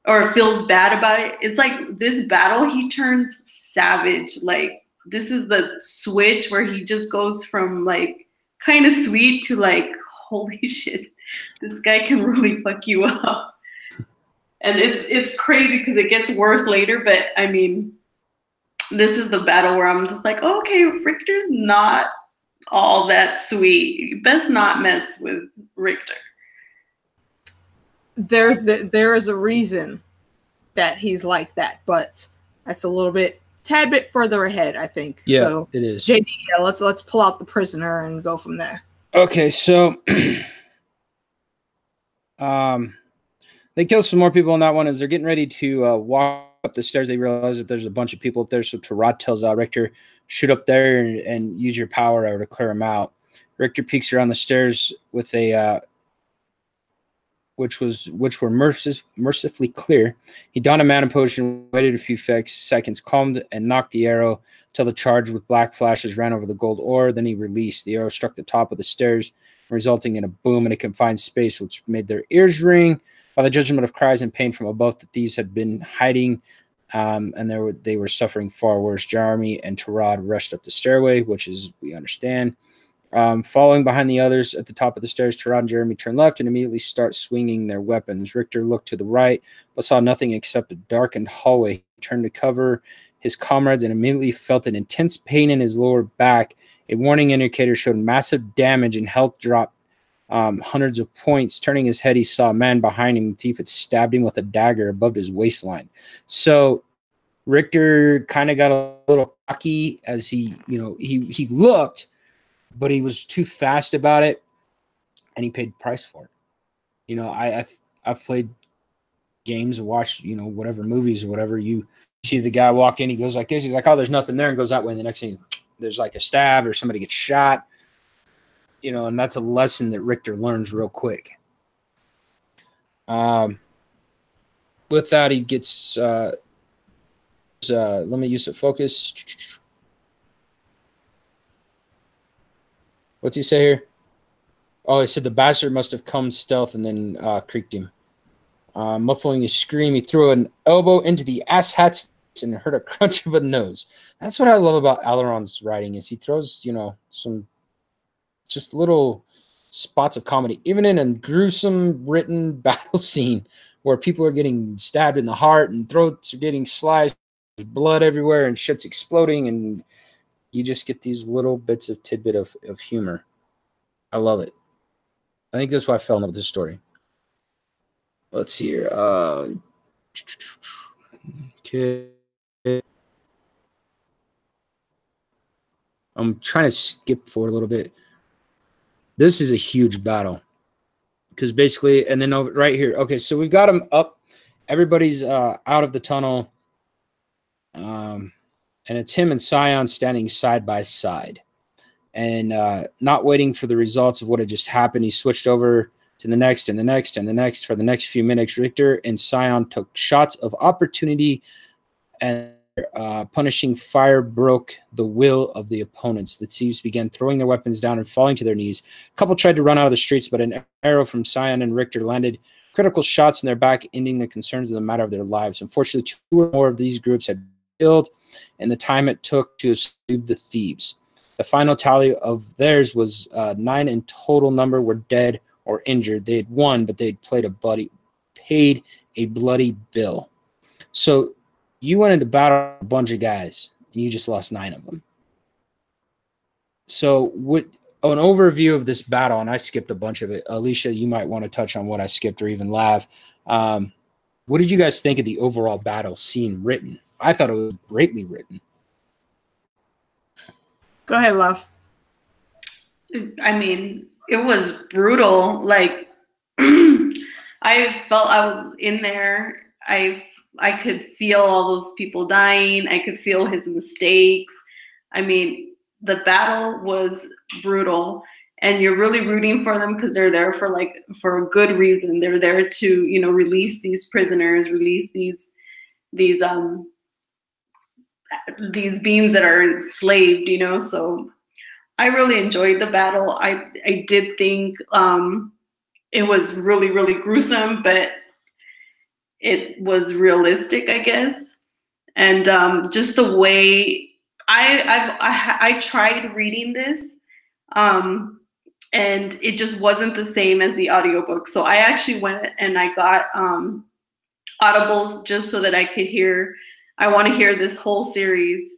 Speaker 2: or feels bad about it. It's like this battle, he turns savage. Like, this is the switch where he just goes from like kind of sweet to like, holy shit, this guy can really fuck you up. And it's crazy because it gets worse later, but I mean, this is the battle where I'm just like, oh, okay, Richter's not all that sweet. You best not mess with Richter.
Speaker 3: There is a reason that he's like that, but that's a tad bit further ahead, I think.
Speaker 1: Yeah,
Speaker 3: so,
Speaker 1: it is.
Speaker 3: JD, let's pull out the prisoner and go from there.
Speaker 1: Okay, so they kill some more people in that one. As they're getting ready to walk up the stairs, they realize that there's a bunch of people up there. So Tarad tells Richter, shoot up there and use your power to clear them out. Richter peeks around the stairs with which were mercifully clear. He donned a mana potion, waited a few seconds, calmed, and knocked the arrow till the charge with black flashes ran over the gold ore. Then he released. The arrow struck the top of the stairs, resulting in a boom in a confined space, which made their ears ring. By the judgment of cries and pain from above, the thieves had been hiding, and they were suffering far worse. Jeremy and Tarad rushed up the stairway, which is, we understand. Following behind the others at the top of the stairs, Tarad and Jeremy turned left and immediately start swinging their weapons. Richter looked to the right, but saw nothing except a darkened hallway. He turned to cover his comrades and immediately felt an intense pain in his lower back. A warning indicator showed massive damage and health dropped hundreds of points. Turning his head, he saw a man behind him. The thief had stabbed him with a dagger above his waistline. So Richter kind of got a little cocky as he looked, but he was too fast about it, and he paid the price for it. I've played games or watched, whatever movies or whatever. You see the guy walk in, he goes like this. He's like, oh, there's nothing there, and goes that way. And the next thing, there's like a stab or somebody gets shot. And that's a lesson that Richter learns real quick. With that, he gets, let me use the focus. What's he say here? Oh, he said the bastard must have come stealth and then creaked him. Muffling his scream, he threw an elbow into the asshat's face and heard a crunch of a nose. That's what I love about Aleron's writing, is he throws, some just little spots of comedy, even in a gruesome written battle scene where people are getting stabbed in the heart and throats are getting sliced, there's blood everywhere and shit's exploding, and you just get these little bits of tidbit of humor. I love it. I think that's why I fell in love with this story. Let's see here. Okay. I'm trying to skip forward a little bit. This is a huge battle. Because basically, and then over right here. Okay, so we've got them up. Everybody's out of the tunnel. And it's him and Scion standing side by side. And not waiting for the results of what had just happened, he switched over to the next and the next and the next. For the next few minutes, Richter and Scion took shots of opportunity, and punishing fire broke the will of the opponents. The thieves began throwing their weapons down and falling to their knees. A couple tried to run out of the streets, but an arrow from Scion and Richter landed critical shots in their back, ending the concerns of the matter of their lives. Unfortunately, 2 or more of these groups had been killed, and the time it took to subdue the thieves. The final tally of theirs was 9 in total number were dead or injured. They had won, but they had paid a bloody bill. So you went into battle with a bunch of guys, and you just lost 9 of them. So an overview of this battle, and I skipped a bunch of it. Alicia, you might want to touch on what I skipped, or even Lav. What did you guys think of the overall battle scene written? I thought it was greatly written.
Speaker 3: Go ahead, Lav.
Speaker 2: I mean, it was brutal. Like, I felt I was in there. I could feel all those people dying. I could feel his mistakes. I mean, the battle was brutal, and you're really rooting for them because they're there for a good reason. They're there to, release these prisoners, release these beings that are enslaved, So I really enjoyed the battle. I did think it was really, really gruesome, but it was realistic, I guess. And just the way I tried reading this, and it just wasn't the same as the audiobook. So I actually went and I got audibles just so that I could hear. I want to hear this whole series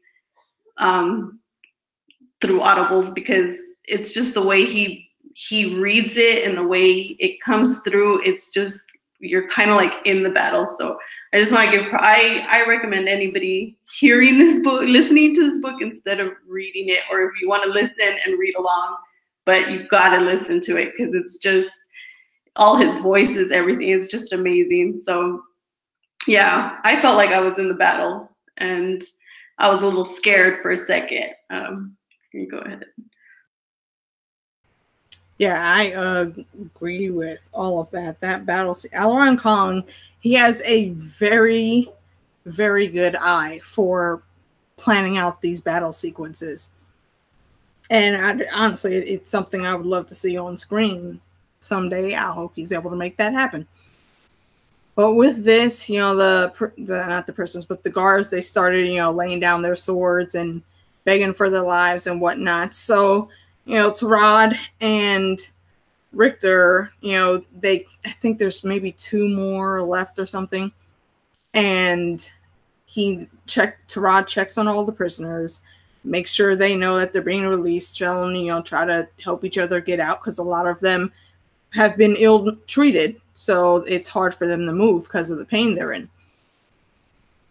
Speaker 2: through audibles, because it's just the way he reads it and the way it comes through. It's just, you're kind of like in the battle. So I just want to I recommend anybody hearing this book, listening to this book instead of reading it, or if you want to listen and read along, but you've got to listen to it because it's just all his voices, everything is just amazing. So yeah, I felt like I was in the battle, and I was a little scared for a second. You go ahead.
Speaker 3: Yeah, I agree with all of that. That battle, Aleron Kong, he has a very, very good eye for planning out these battle sequences. And honestly, it's something I would love to see on screen someday. I hope he's able to make that happen. But with this, the not the prisoners, but the guards, they started, laying down their swords and begging for their lives and whatnot. So, Tarad and Richter, I think there's maybe 2 more left or something. And Tarad checks on all the prisoners, make sure they know that they're being released, tell them, try to help each other get out, because a lot of them have been ill-treated, so it's hard for them to move because of the pain they're in.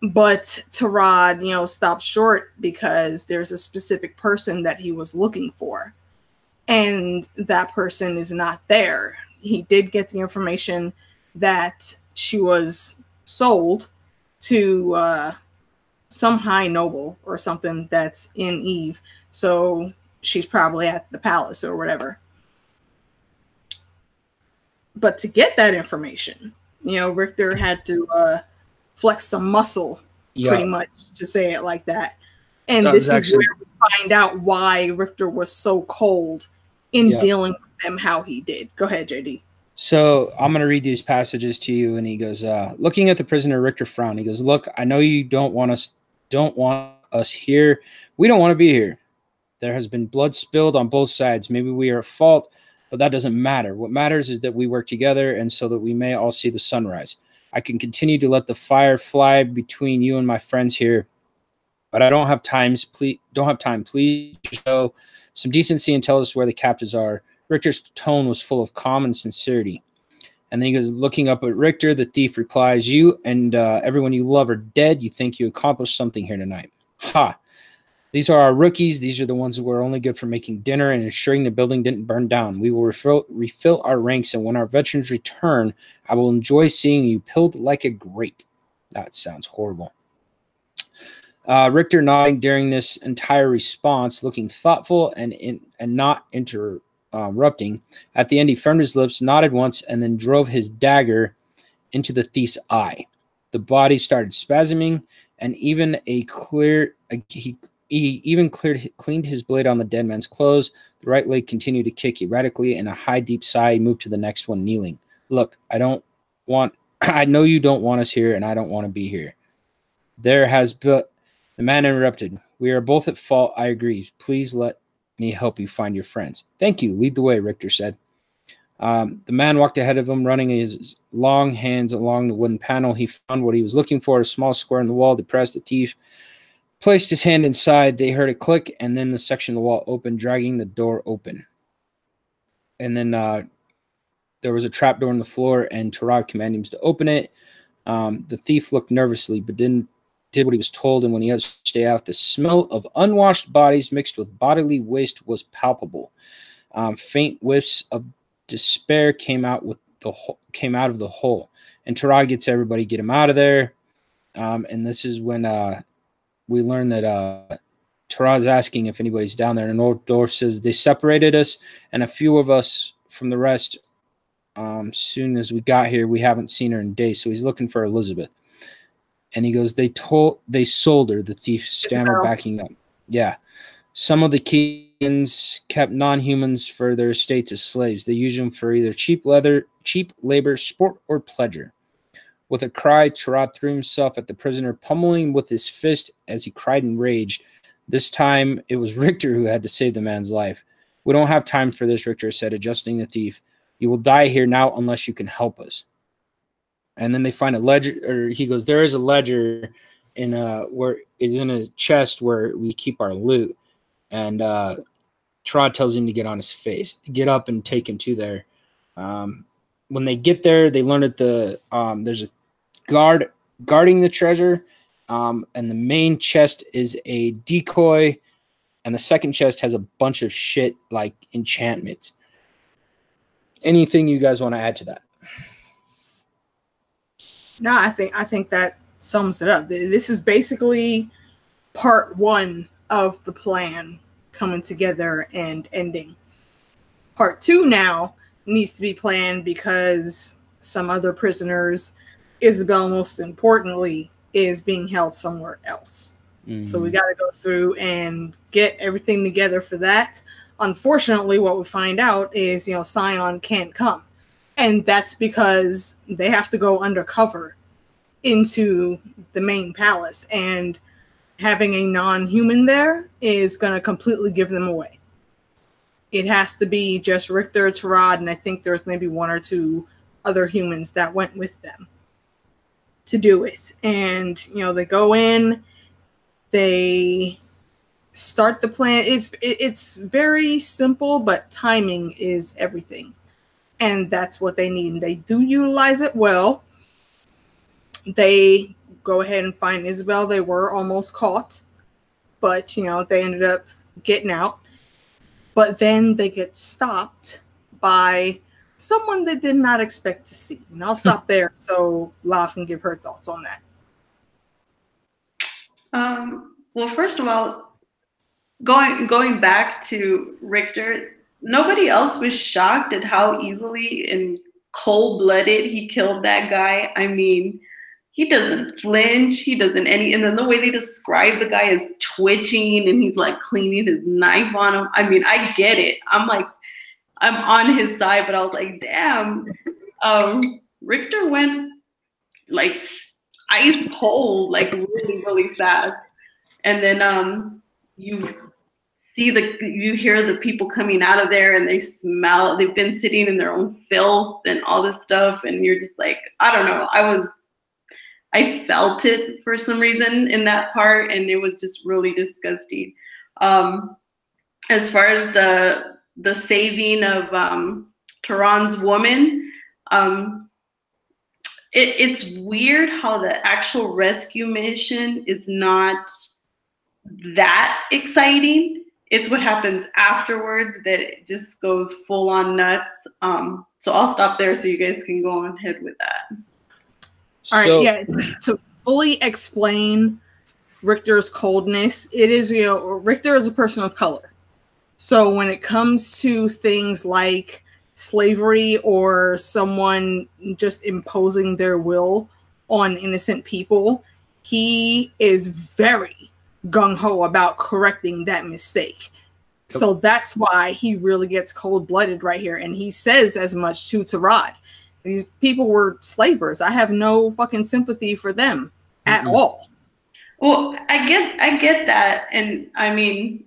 Speaker 3: But Tarad, stops short because there's a specific person that he was looking for, and that person is not there. He did get the information that she was sold to some high noble or something that's in Eve, so she's probably at the palace or whatever. But to get that information, Richter had to flex some muscle, pretty much, to say it like that. And this is where we find out why Richter was so cold in dealing with them how he did. Go ahead, JD.
Speaker 1: So I'm going to read these passages to you. And he goes, looking at the prisoner, Richter frowned. He goes, look, I know you don't want us here. We don't want to be here. There has been blood spilled on both sides. Maybe we are at fault, but that doesn't matter. What matters is that we work together, and so that we may all see the sunrise. I can continue to let the fire fly between you and my friends here, but I don't have time. Please show some decency and tell us where the captives are. Richter's tone was full of calm and sincerity. And then he goes, looking up at Richter, the thief replies, you and everyone you love are dead. You think you accomplished something here tonight. Ha! These are our rookies. These are the ones who are only good for making dinner and ensuring the building didn't burn down. We will refill our ranks, and when our veterans return, I will enjoy seeing you pilled like a grape. That sounds horrible. Richter nodding during this entire response, looking thoughtful and not interrupting. At the end, he firmed his lips, nodded once, and then drove his dagger into the thief's eye. The body started spasming, and even he even cleaned his blade on the dead man's clothes. The right leg continued to kick erratically, and a high, deep sigh, he moved to the next one, kneeling. Look, I know you don't want us here, and I don't want to be here. The man interrupted. We are both at fault, I agree. Please let me help you find your friends. Thank you. Lead the way, Richter said. The man walked ahead of him, running his long hands along the wooden panel. He found what he was looking for, a small square in the wall. Depressed, the thief placed his hand inside. They heard a click, and then the section of the wall opened, dragging the door open. And then there was a trap door in the floor, and Tarad commanded him to open it. The thief looked nervously, but did what he was told, and when he had to stay out, the smell of unwashed bodies mixed with bodily waste was palpable. Faint whiffs of despair came out of the hole, and Tarad gets everybody, get him out of there. And this is when we learn that Tarad's asking if anybody's down there, and Oldorf says they separated us and a few of us from the rest. Soon as we got here, we haven't seen her in days, so he's looking for Elizabeth. And he goes, they sold her, the thief stammered, backing up. Yeah. Some of the Keans kept non-humans for their estates as slaves. They used them for either cheap labor, sport, or pleasure. With a cry, Tarad threw himself at the prisoner, pummeling with his fist as he cried and raged. This time, it was Richter who had to save the man's life. We don't have time for this, Richter said, adjusting the thief. You will die here now unless you can help us. And then they find a ledger, or he goes, there is a ledger in where it's in a chest where we keep our loot. And Tarad tells him to get on his face, get up and take him to there. When they get there, they learn that there's a guard guarding the treasure, and the main chest is a decoy, and the second chest has a bunch of shit like enchantments. Anything you guys want to add to that?
Speaker 3: No, I think that sums it up. This is basically part one of the plan coming together and ending. Part 2 now needs to be planned because some other prisoners, Isabel most importantly, is being held somewhere else. So we got to go through and get everything together for that. Unfortunately, what we find out is, Scion can't come. And that's because they have to go undercover into the main palace. And having a non-human there is going to completely give them away. It has to be just Richter, Tarad, and I think there's maybe 1 or 2 other humans that went with them to do it. And, they go in, they start the plan. It's very simple, but timing is everything. And that's what they need. And they do utilize it well. They go ahead and find Isabel. They were almost caught, but, they ended up getting out. But then they get stopped by someone they did not expect to see. And I'll stop there so Lav can give her thoughts on that.
Speaker 2: Well, first of all, going back to Richter, nobody else was shocked at how easily and cold-blooded he killed that guy. I mean, he doesn't flinch. He doesn't and then the way they describe the guy as twitching and he's like cleaning his knife on him. I mean, I get it. I'm on his side, but I was like, damn. Richter went like ice cold, like really, really fast. And then you hear the people coming out of there and they've been sitting in their own filth and all this stuff. And you're just like, I don't know. I felt it for some reason in that part, and it was just really disgusting. As far as the saving of Tehran's woman, it's weird how the actual rescue mission is not that exciting. It's what happens afterwards that it just goes full on nuts. So I'll stop there so you guys can go on ahead with that.
Speaker 3: All right, yeah. To fully explain Richter's coldness, it is, Richter is a person of color. So when it comes to things like slavery or someone just imposing their will on innocent people, he is very gung-ho about correcting that mistake. Yep. So that's why he really gets cold-blooded right here. And he says as much to Tarad. These people were slavers. I have no fucking sympathy for them at all.
Speaker 2: Well, I get that. And I mean,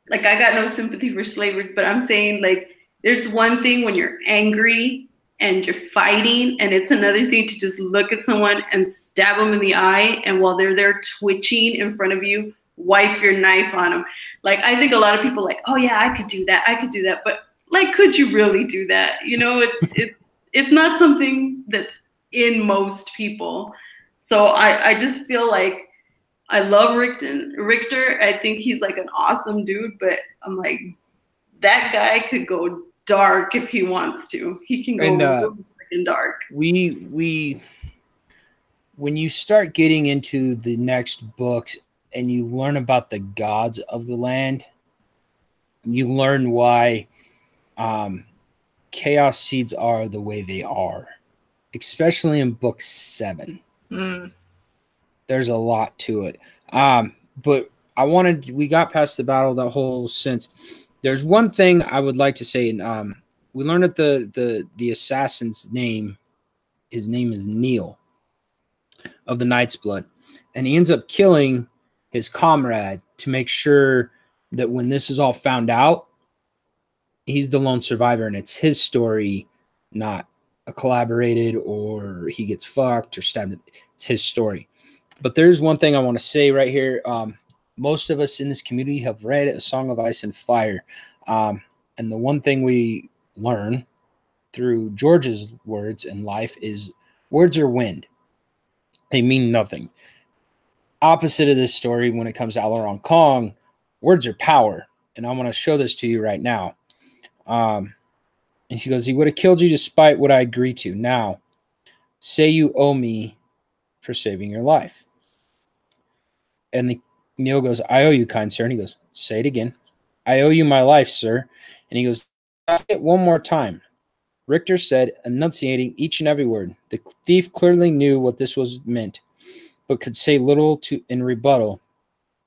Speaker 2: like, I got no sympathy for slavers, but I'm saying, like, there's one thing when you're angry and you're fighting, and it's another thing to just look at someone and stab them in the eye, and while they're there twitching in front of you, wipe your knife on them. Like, I think a lot of people are like, oh yeah, I could do that. But like, could you really do that? It's not something that's in most people. So I just feel like I love Richter. I think he's like an awesome dude, but I'm like, that guy could go dark if he wants to. He can go really freaking dark.
Speaker 1: When you start getting into the next books and you learn about the gods of the land, you learn why chaos seeds are the way they are, especially in book 7. There's a lot to it. But we got past the battle, that whole sense. There's one thing I would like to say. We learned that the assassin's name, his name is Neil of the Knight's Blood. And he ends up killing his comrade to make sure that when this is all found out, he's the lone survivor and it's his story, not a collaborated or he gets fucked or stabbed. It's his story. But there's one thing I want to say right here. Most of us in this community have read A Song of Ice and Fire. And the one thing we learn through George's words in life is words are wind. They mean nothing. Opposite of this story, when it comes to Aleron Kong, words are power. And I want to show this to you right now. And she goes, he would have killed you despite what I agreed to. Now, say you owe me for saving your life. And Neil goes, I owe you, kind sir. And he goes, say it again. I owe you my life, sir. And he goes, I'll say it one more time. Richter said, enunciating each and every word. The thief clearly knew what this was meant, but could say little in rebuttal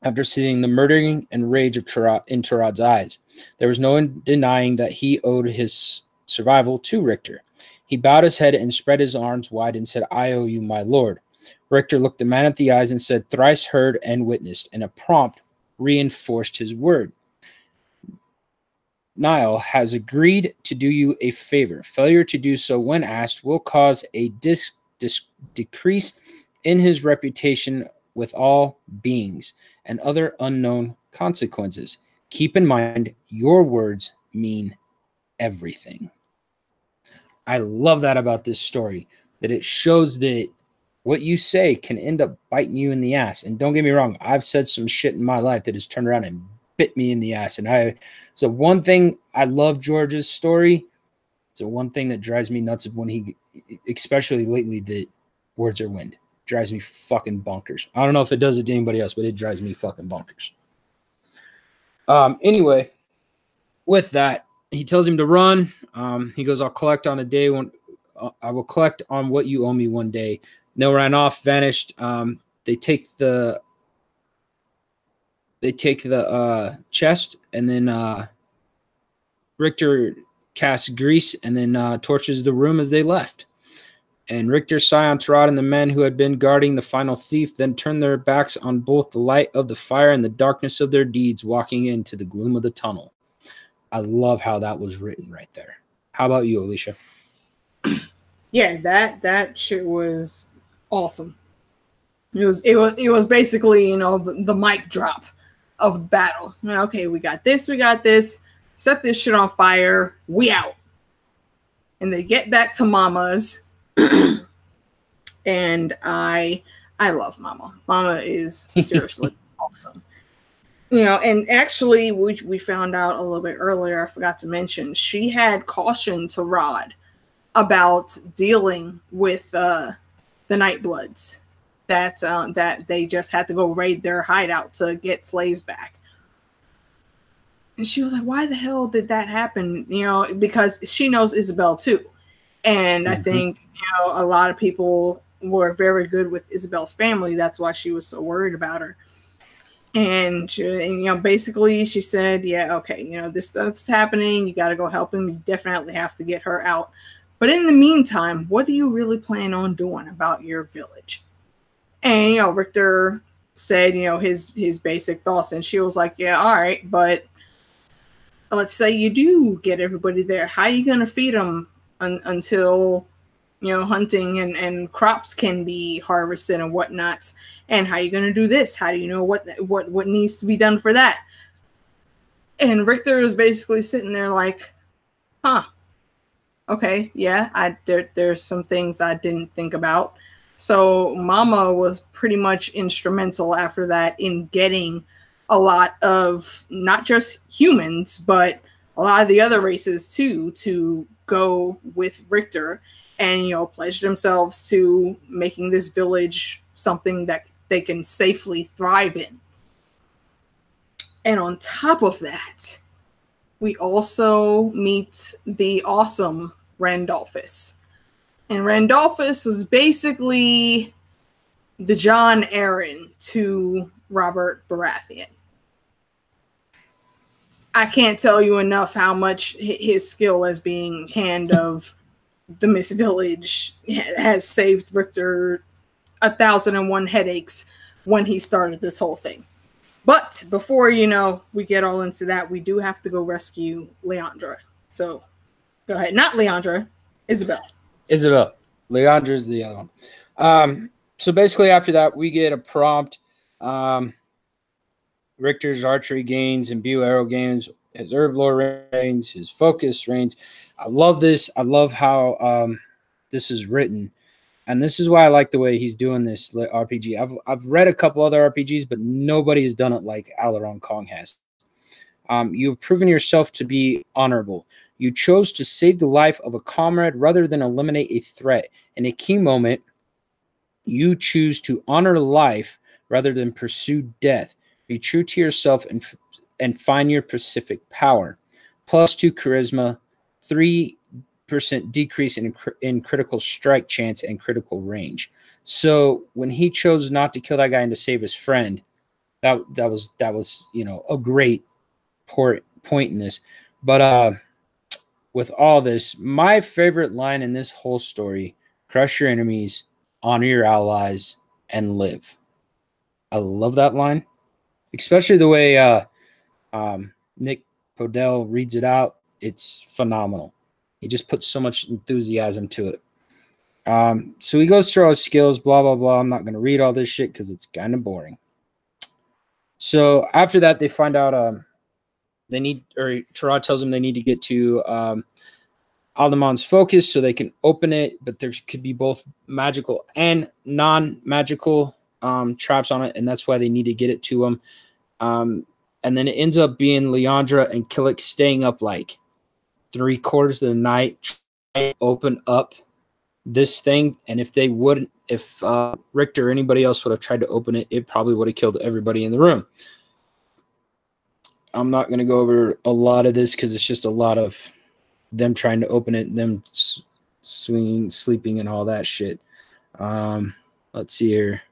Speaker 1: after seeing the murdering and rage of in Tarad's eyes. There was no denying that he owed his survival to Richter. He bowed his head and spread his arms wide and said, I owe you, my lord. Richter looked the man at the eyes and said, thrice heard and witnessed, and a prompt reinforced his word. Niall has agreed to do you a favor. Failure to do so when asked will cause a decrease in his reputation with all beings and other unknown consequences. Keep in mind, your words mean everything. I love that about this story, that it shows that what you say can end up biting you in the ass. And don't get me wrong, I've said some shit in my life that has turned around and bit me in the ass. And so one thing I love George's story. So one thing that drives me nuts when he, especially lately, that words are wind. Drives me fucking bonkers. I don't know if it does it to anybody else, but it drives me fucking bonkers. Anyway, with that, he tells him to run. He goes, I'll collect on a day when I will collect on what you owe me one day. Nell ran off, vanished. They take the chest, and then Richter casts grease and then torches the room as they left. And Richter, Scion, Tarad, and the men who had been guarding the final thief then turned their backs on both the light of the fire and the darkness of their deeds, walking into the gloom of the tunnel. I love how that was written right there. How about you, Alicia?
Speaker 3: Yeah, that shit was awesome. It was basically, you know, the mic drop of battle. Okay, we got this. Set this shit on fire. We out. And they get back to Mama's. And I love Mama. Mama is seriously awesome. You know, and actually we found out a little bit earlier, I forgot to mention, she had cautioned Tarad about dealing with the Nightbloods, that they just had to go raid their hideout to get slaves back. And she was like, why the hell did that happen? You know, because she knows Isabel too. And I think, you know, a lot of people were very good with Isabel's family. That's why she was so worried about her. And you know, basically she said, yeah, okay, you know, this stuff's happening. You got to go help him. You definitely have to get her out. But in the meantime, what do you really plan on doing about your village? And, you know, Richter said, you know, his basic thoughts. And she was like, yeah, all right, but let's say you do get everybody there. How are you going to feed them until, you know, hunting and crops can be harvested and whatnot? And how are you going to do this? How do you know what needs to be done for that? And Richter is basically sitting there like, huh, okay, yeah, there's some things I didn't think about. So Mama was pretty much instrumental after that in getting a lot of not just humans, but a lot of the other races too, to go with Richter and, you know, pledge themselves to making this village something that they can safely thrive in. And on top of that, we also meet the awesome Randolphus. And Randolphus was basically the John Aaron to Robert Baratheon. I can't tell you enough how much his skill as being hand of the Mist Village has saved Richter 1,001 headaches when he started this whole thing. But before, you know, we get all into that, we do have to go rescue Leandra. So go ahead. Not Leandra, Isabel.
Speaker 1: Leandra's the other one. So basically after that, we get a prompt. Richter's archery gains, imbue arrow gains, his herb lore reigns, his focus reigns. I love this. I love how this is written. And this is why I like the way he's doing this RPG. I've read a couple other RPGs, but nobody has done it like Aleron Kong has. You've proven yourself to be honorable. You chose to save the life of a comrade rather than eliminate a threat. In a key moment, you choose to honor life rather than pursue death. Be true to yourself and find your Pacific power. +2 charisma, 3% decrease in critical strike chance and critical range. So when he chose not to kill that guy and to save his friend, that was a great point in this. But with all this, my favorite line in this whole story: crush your enemies, honor your allies, and live. I love that line, especially the way Nick Podell reads it out. It's phenomenal. He just puts so much enthusiasm to it. So he goes through all his skills, blah, blah, blah. I'm not going to read all this shit because it's kind of boring. So after that, they find out Tarad tells them they need to get to Aldemon's focus so they can open it, but there could be both magical and non-magical traps on it, and that's why they need to get it to him. And then it ends up being Leandra and Killick staying up like 3/4 of the night trying to open up this thing. And if Richter or anybody else would have tried to open it, it probably would have killed everybody in the room. I'm not going to go over a lot of this because it's just a lot of them trying to open it, them swinging, sleeping, and all that shit. Let's see here.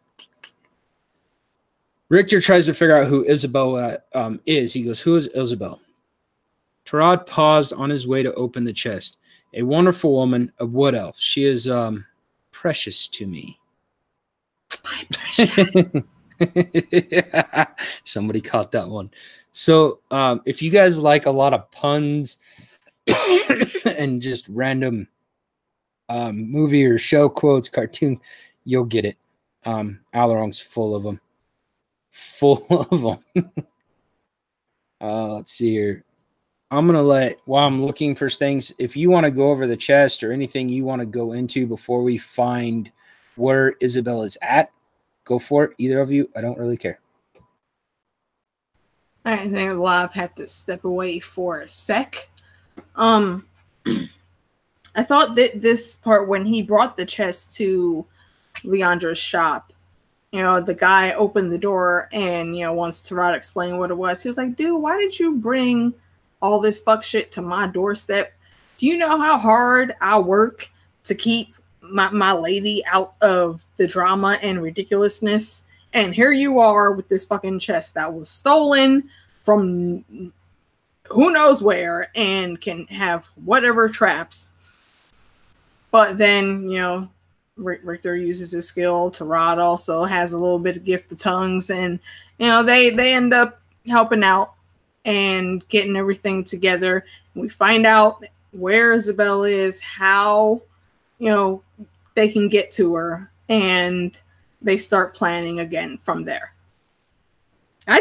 Speaker 1: Richter tries to figure out who Isabel is. He goes, "Who is Isabel?" Tarad paused on his way to open the chest. "A wonderful woman, a wood elf. She is precious to me."
Speaker 3: My precious.
Speaker 1: Somebody caught that one. So if you guys like a lot of puns and just random movie or show quotes, cartoon, you'll get it. Aleron's full of them. Let's see here. I'm going to while I'm looking for things, if you want to go over the chest or anything you want to go into before we find where Isabel is at, go for it. Either of you. I don't really care.
Speaker 3: I think Lav had to step away for a sec. I thought that this part, when he brought the chest to Leandra's shop, the guy opened the door and, once Tarad explained what it was, he was like, "Dude, why did you bring all this fuck shit to my doorstep? Do you know how hard I work to keep my lady out of the drama and ridiculousness? And here you are with this fucking chest that was stolen from who knows where and can have whatever traps." But then, Richter uses his skill. Tarad also has a little bit of gift of tongues, and they end up helping out and getting everything together. We find out where Isabel is, how they can get to her, and they start planning again from there. I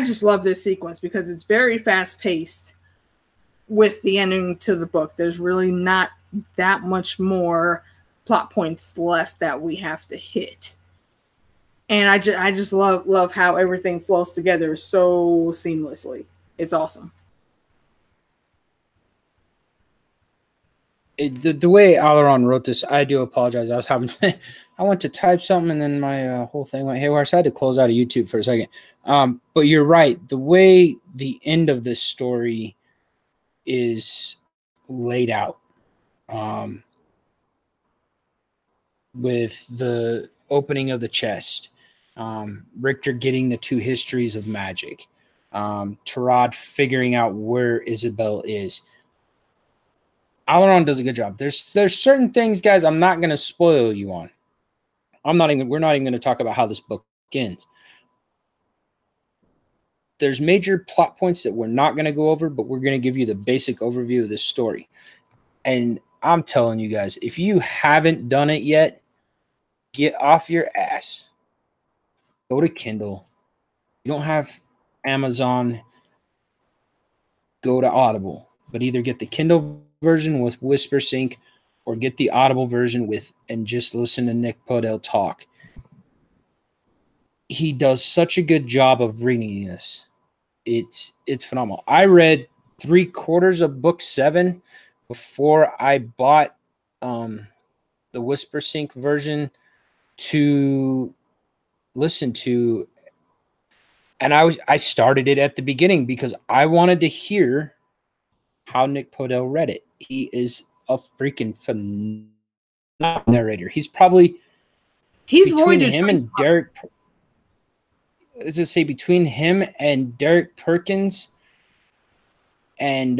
Speaker 3: just love this sequence because it's very fast paced with the ending to the book. There's really not that much more plot points left that we have to hit. And I just love how everything flows together so seamlessly. It's awesome.
Speaker 1: The way Aleron wrote this, I do apologize. I was having I went to type something and then my whole thing went haywire, so I had to close out of YouTube for a second. But you're right. The way the end of this story is laid out, with the opening of the chest, Richter getting the 2 histories of magic, Tarad figuring out where Isabel is. Aleron does a good job. There's certain things, guys, I'm not going to spoil you on. We're not even going to talk about how this book ends. There's major plot points that we're not going to go over, but we're going to give you the basic overview of this story. And I'm telling you guys, if you haven't done it yet, get off your ass. Go to Kindle. You don't have Amazon, go to Audible. But either get the Kindle version with Whisper Sync or get the Audible version and just listen to Nick Podell talk. He does such a good job of reading this. It's phenomenal. I read 3/4 of book 7 before I bought the Whisper Sync version to listen to, and I started it at the beginning because I wanted to hear how Nick Podell read it. he is a freaking phenomenal narrator. He's probably between him and Derek. Let's just say between him and Derek Perkins and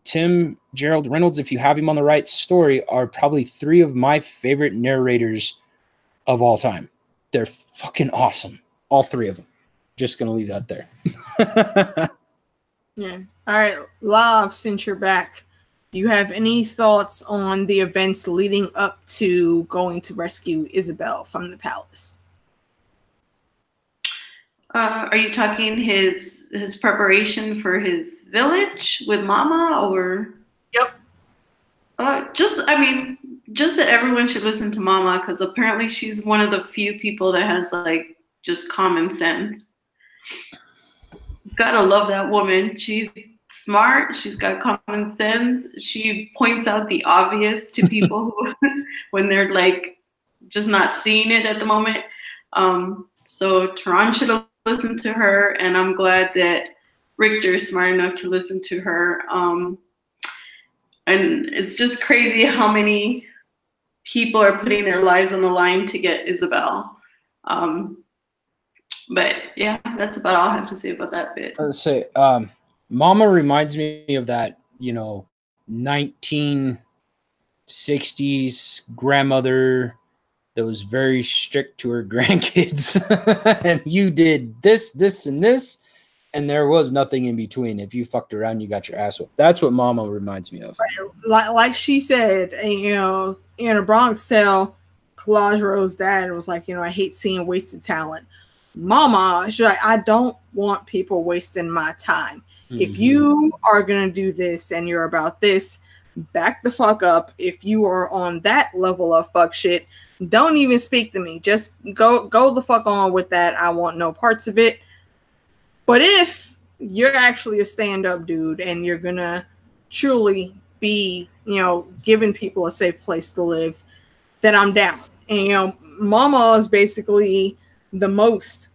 Speaker 1: Tim Gerald Reynolds, if you have him on the right story, are probably 3 of my favorite narrators of all time. They're fucking awesome. All 3 of them. Just going to leave that there.
Speaker 3: Yeah. All right. Lav, since you're back, do you have any thoughts on the events leading up to going to rescue Isabel from the palace?
Speaker 2: Are you talking his preparation for his village with Mama, or?
Speaker 3: Yep.
Speaker 2: Just that everyone should listen to Mama, because apparently she's one of the few people that has like just common sense. Gotta love that woman. She's smart. She's got common sense. She points out the obvious to people who, when they're like just not seeing it at the moment. So Tehran should have listened to her, and I'm glad that Richter is smart enough to listen to her. And it's just crazy how many people are putting their lives on the line to get Isabel. But yeah, that's about all I have to say about that bit.
Speaker 1: Let's say, Mama reminds me of that, 1960s grandmother that was very strict to her grandkids. And you did this, this, and this, and there was nothing in between. If you fucked around, you got your ass whooped. That's what Mama reminds me of.
Speaker 3: Right. Like she said, in a Bronx Tale, Calagero's dad was like, I hate seeing wasted talent. Mama, she's like, I don't want people wasting my time. Mm-hmm. If you are going to do this and you're about this, back the fuck up. If you are on that level of fuck shit, don't even speak to me. Just go the fuck on with that. I want no parts of it. But if you're actually a stand-up dude and you're going to truly be, giving people a safe place to live, then I'm down. And, Mama is basically the most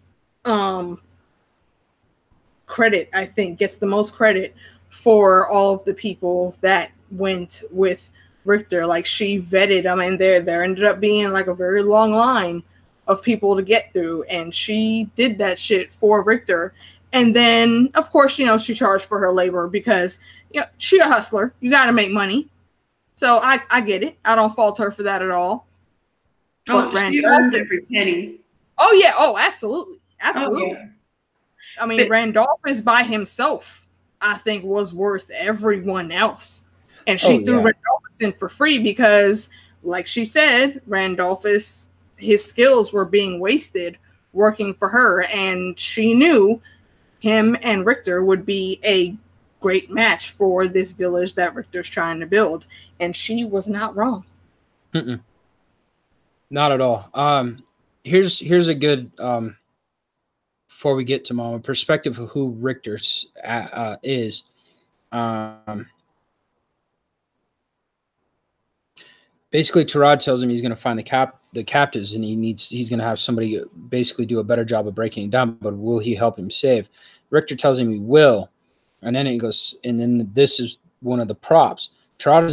Speaker 3: credit, I think, gets the most credit for all of the people that went with Richter. Like, she vetted them, and there ended up being like a very long line of people to get through, and she did that shit for Richter. And then, of course, she charged for her labor because she a hustler. You got to make money. So I get it. I don't fault her for that at all.
Speaker 2: Oh, she earned every penny.
Speaker 3: Oh, yeah. Oh, absolutely. Absolutely. Oh, yeah. I mean, Randolphus by himself, I think, was worth everyone else. And she threw Randolphus in for free because, like she said, Randolphus, his skills were being wasted working for her. And she knew him and Richter would be a great match for this village that Richter's trying to build. And she was not wrong.
Speaker 1: Mm-mm. Not at all. Here's a good before we get to Mama perspective of who Richter is. Basically, Tarad tells him he's going to find the captives, and he's going to have somebody basically do a better job of breaking it down. But will he help him save? Richter tells him he will, and then he goes, and then this is one of the props. Tarad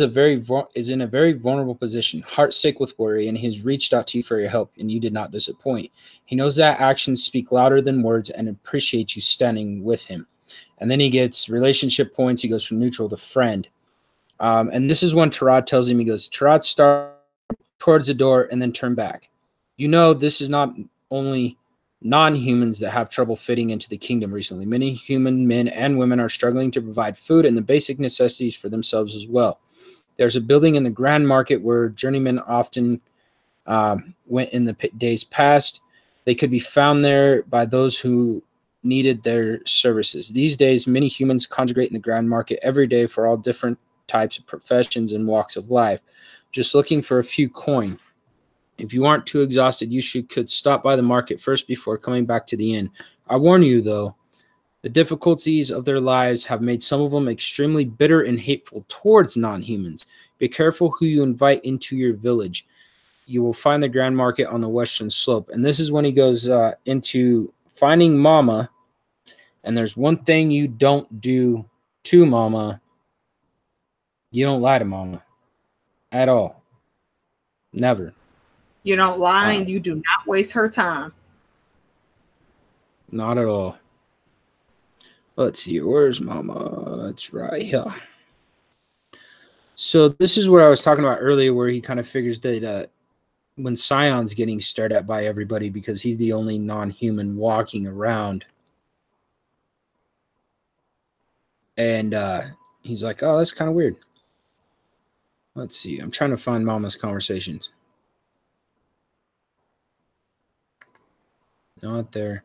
Speaker 1: is in a very vulnerable position, heartsick with worry, and he has reached out to you for your help, and you did not disappoint. He knows that actions speak louder than words and appreciates you standing with him. And then he gets relationship points. He goes from neutral to friend. And this is when Tarad tells him, he goes, Tarad, start towards the door and then turn back. This is not only non-humans that have trouble fitting into the kingdom recently. Many human men and women are struggling to provide food and the basic necessities for themselves as well. There's a building in the Grand Market where journeymen often went in the days past. They could be found there by those who needed their services. These days, many humans congregate in the Grand Market every day for all different types of professions and walks of life, just looking for a few coin. If you aren't too exhausted, you could stop by the market first before coming back to the inn. I warn you, though, the difficulties of their lives have made some of them extremely bitter and hateful towards non-humans. Be careful who you invite into your village. You will find the Grand Market on the western slope. And this is when he goes into finding Mama. And there's one thing you don't do to Mama, You don't lie to Mama at all. Never.
Speaker 3: You don't lie, and you do not waste her time.
Speaker 1: Not at all. Let's see. Where's Mama? It's right here. So this is where I was talking about earlier, where he kind of figures that when Scion's getting stared at by everybody because he's the only non-human walking around. And he's like, oh, that's kind of weird. Let's see. I'm trying to find Mama's conversations. Not there.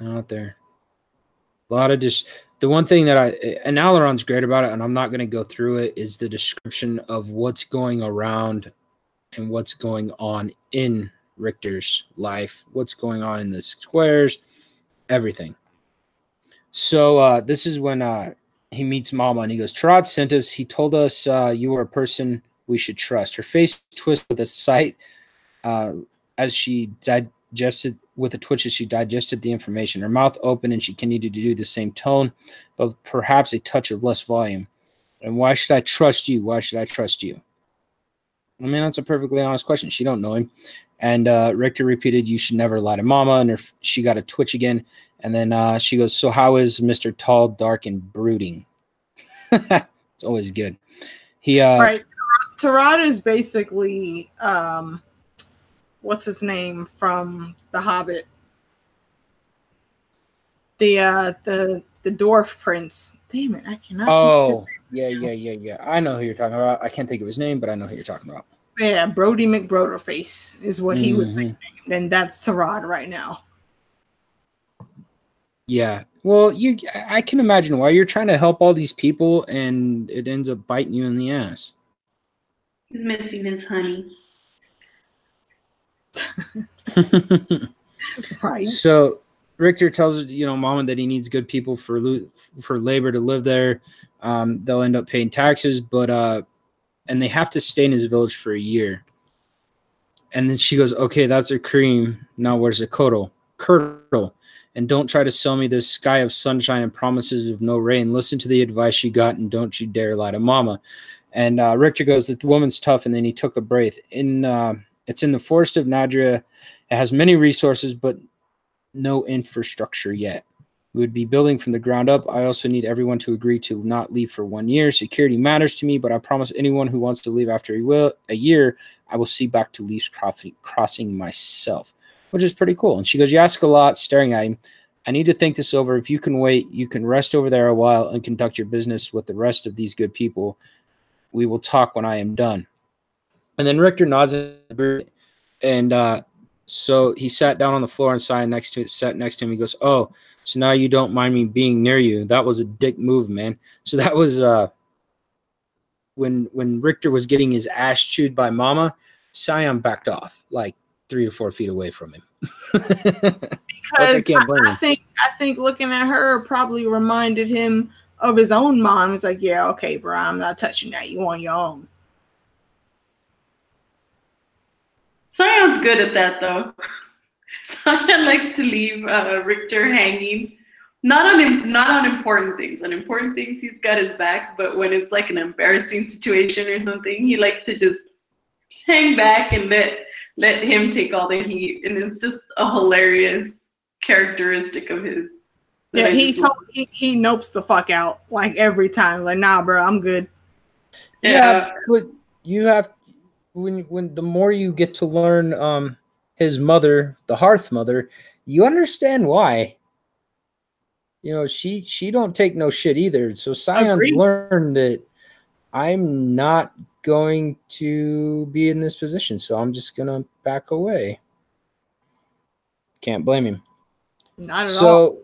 Speaker 1: Not there. A lot of just the one thing that and Aleron's great about it, and I'm not going to go through it, is the description of what's going around and what's going on in Richter's life, what's going on in the squares, everything. So this is when he meets Mama, and he goes, Tarad sent us. He told us you were a person we should trust. Her face twisted with a sight as she digested. With a twitch as she digested the information. Her mouth opened and she continued to do the same tone, but perhaps a touch of less volume. And why should I trust you? Why should I trust you? I mean, that's a perfectly honest question. She don't know him. And Richter repeated, you should never lie to Mama. And she got a twitch again. And then she goes, so how is Mr. Tall, dark, and brooding? It's always good.
Speaker 3: Right. Tarad is basically... what's his name from The Hobbit? The dwarf prince. Damn it, I cannot.
Speaker 1: Oh, yeah. I know who you're talking about. I can't think of his name, but I know who you're talking about.
Speaker 3: Yeah, Brody McBroderface is what he was nicknamed, and that's Tarad right now.
Speaker 1: Yeah. Well, I can imagine why you're trying to help all these people, and it ends up biting you in the ass.
Speaker 2: He's missing his honey.
Speaker 3: Right.
Speaker 1: So Richter tells Mama that he needs good people for labor to live there. They'll end up paying taxes, but and they have to stay in his village for a year. And then she goes, okay, that's a cream. Now where's the curdle? And don't try to sell me this sky of sunshine and promises of no rain. Listen to the advice she got, and don't you dare lie to Mama. And Richter goes, the woman's tough, and then he took a breath. It's in the forest of Nadria. It has many resources, but no infrastructure yet. We would be building from the ground up. I also need everyone to agree to not leave for 1 year. Security matters to me, but I promise anyone who wants to leave after a year, I will see back to Leaf's crossing myself, which is pretty cool. And she goes, you ask a lot, staring at him. I need to think this over. If you can wait, you can rest over there a while and conduct your business with the rest of these good people. We will talk when I am done. And then Richter nods, and so he sat down on the floor and sat next to him. He goes, oh, so now you don't mind me being near you. That was a dick move, man. So that was when Richter was getting his ass chewed by Mama, Scion backed off like 3 or 4 feet away from him.
Speaker 3: Because I think looking at her probably reminded him of his own mom. It's like, yeah, okay, bro, I'm not touching that. You on your own.
Speaker 2: Scion's good at that, though. Scion likes to leave Richter hanging. Not on important things. On important things, he's got his back. But when it's like an embarrassing situation or something, he likes to just hang back and let him take all the heat. And it's just a hilarious characteristic of his.
Speaker 3: Yeah, he nopes the fuck out like every time. Like, nah, bro, I'm good.
Speaker 1: Yeah, but you have when the more you get to learn his mother, the Hearth Mother, you understand why. She don't take no shit either. So Scion's learned that I'm not going to be in this position, so I'm just gonna back away. Can't blame him.
Speaker 3: Not at all.
Speaker 1: So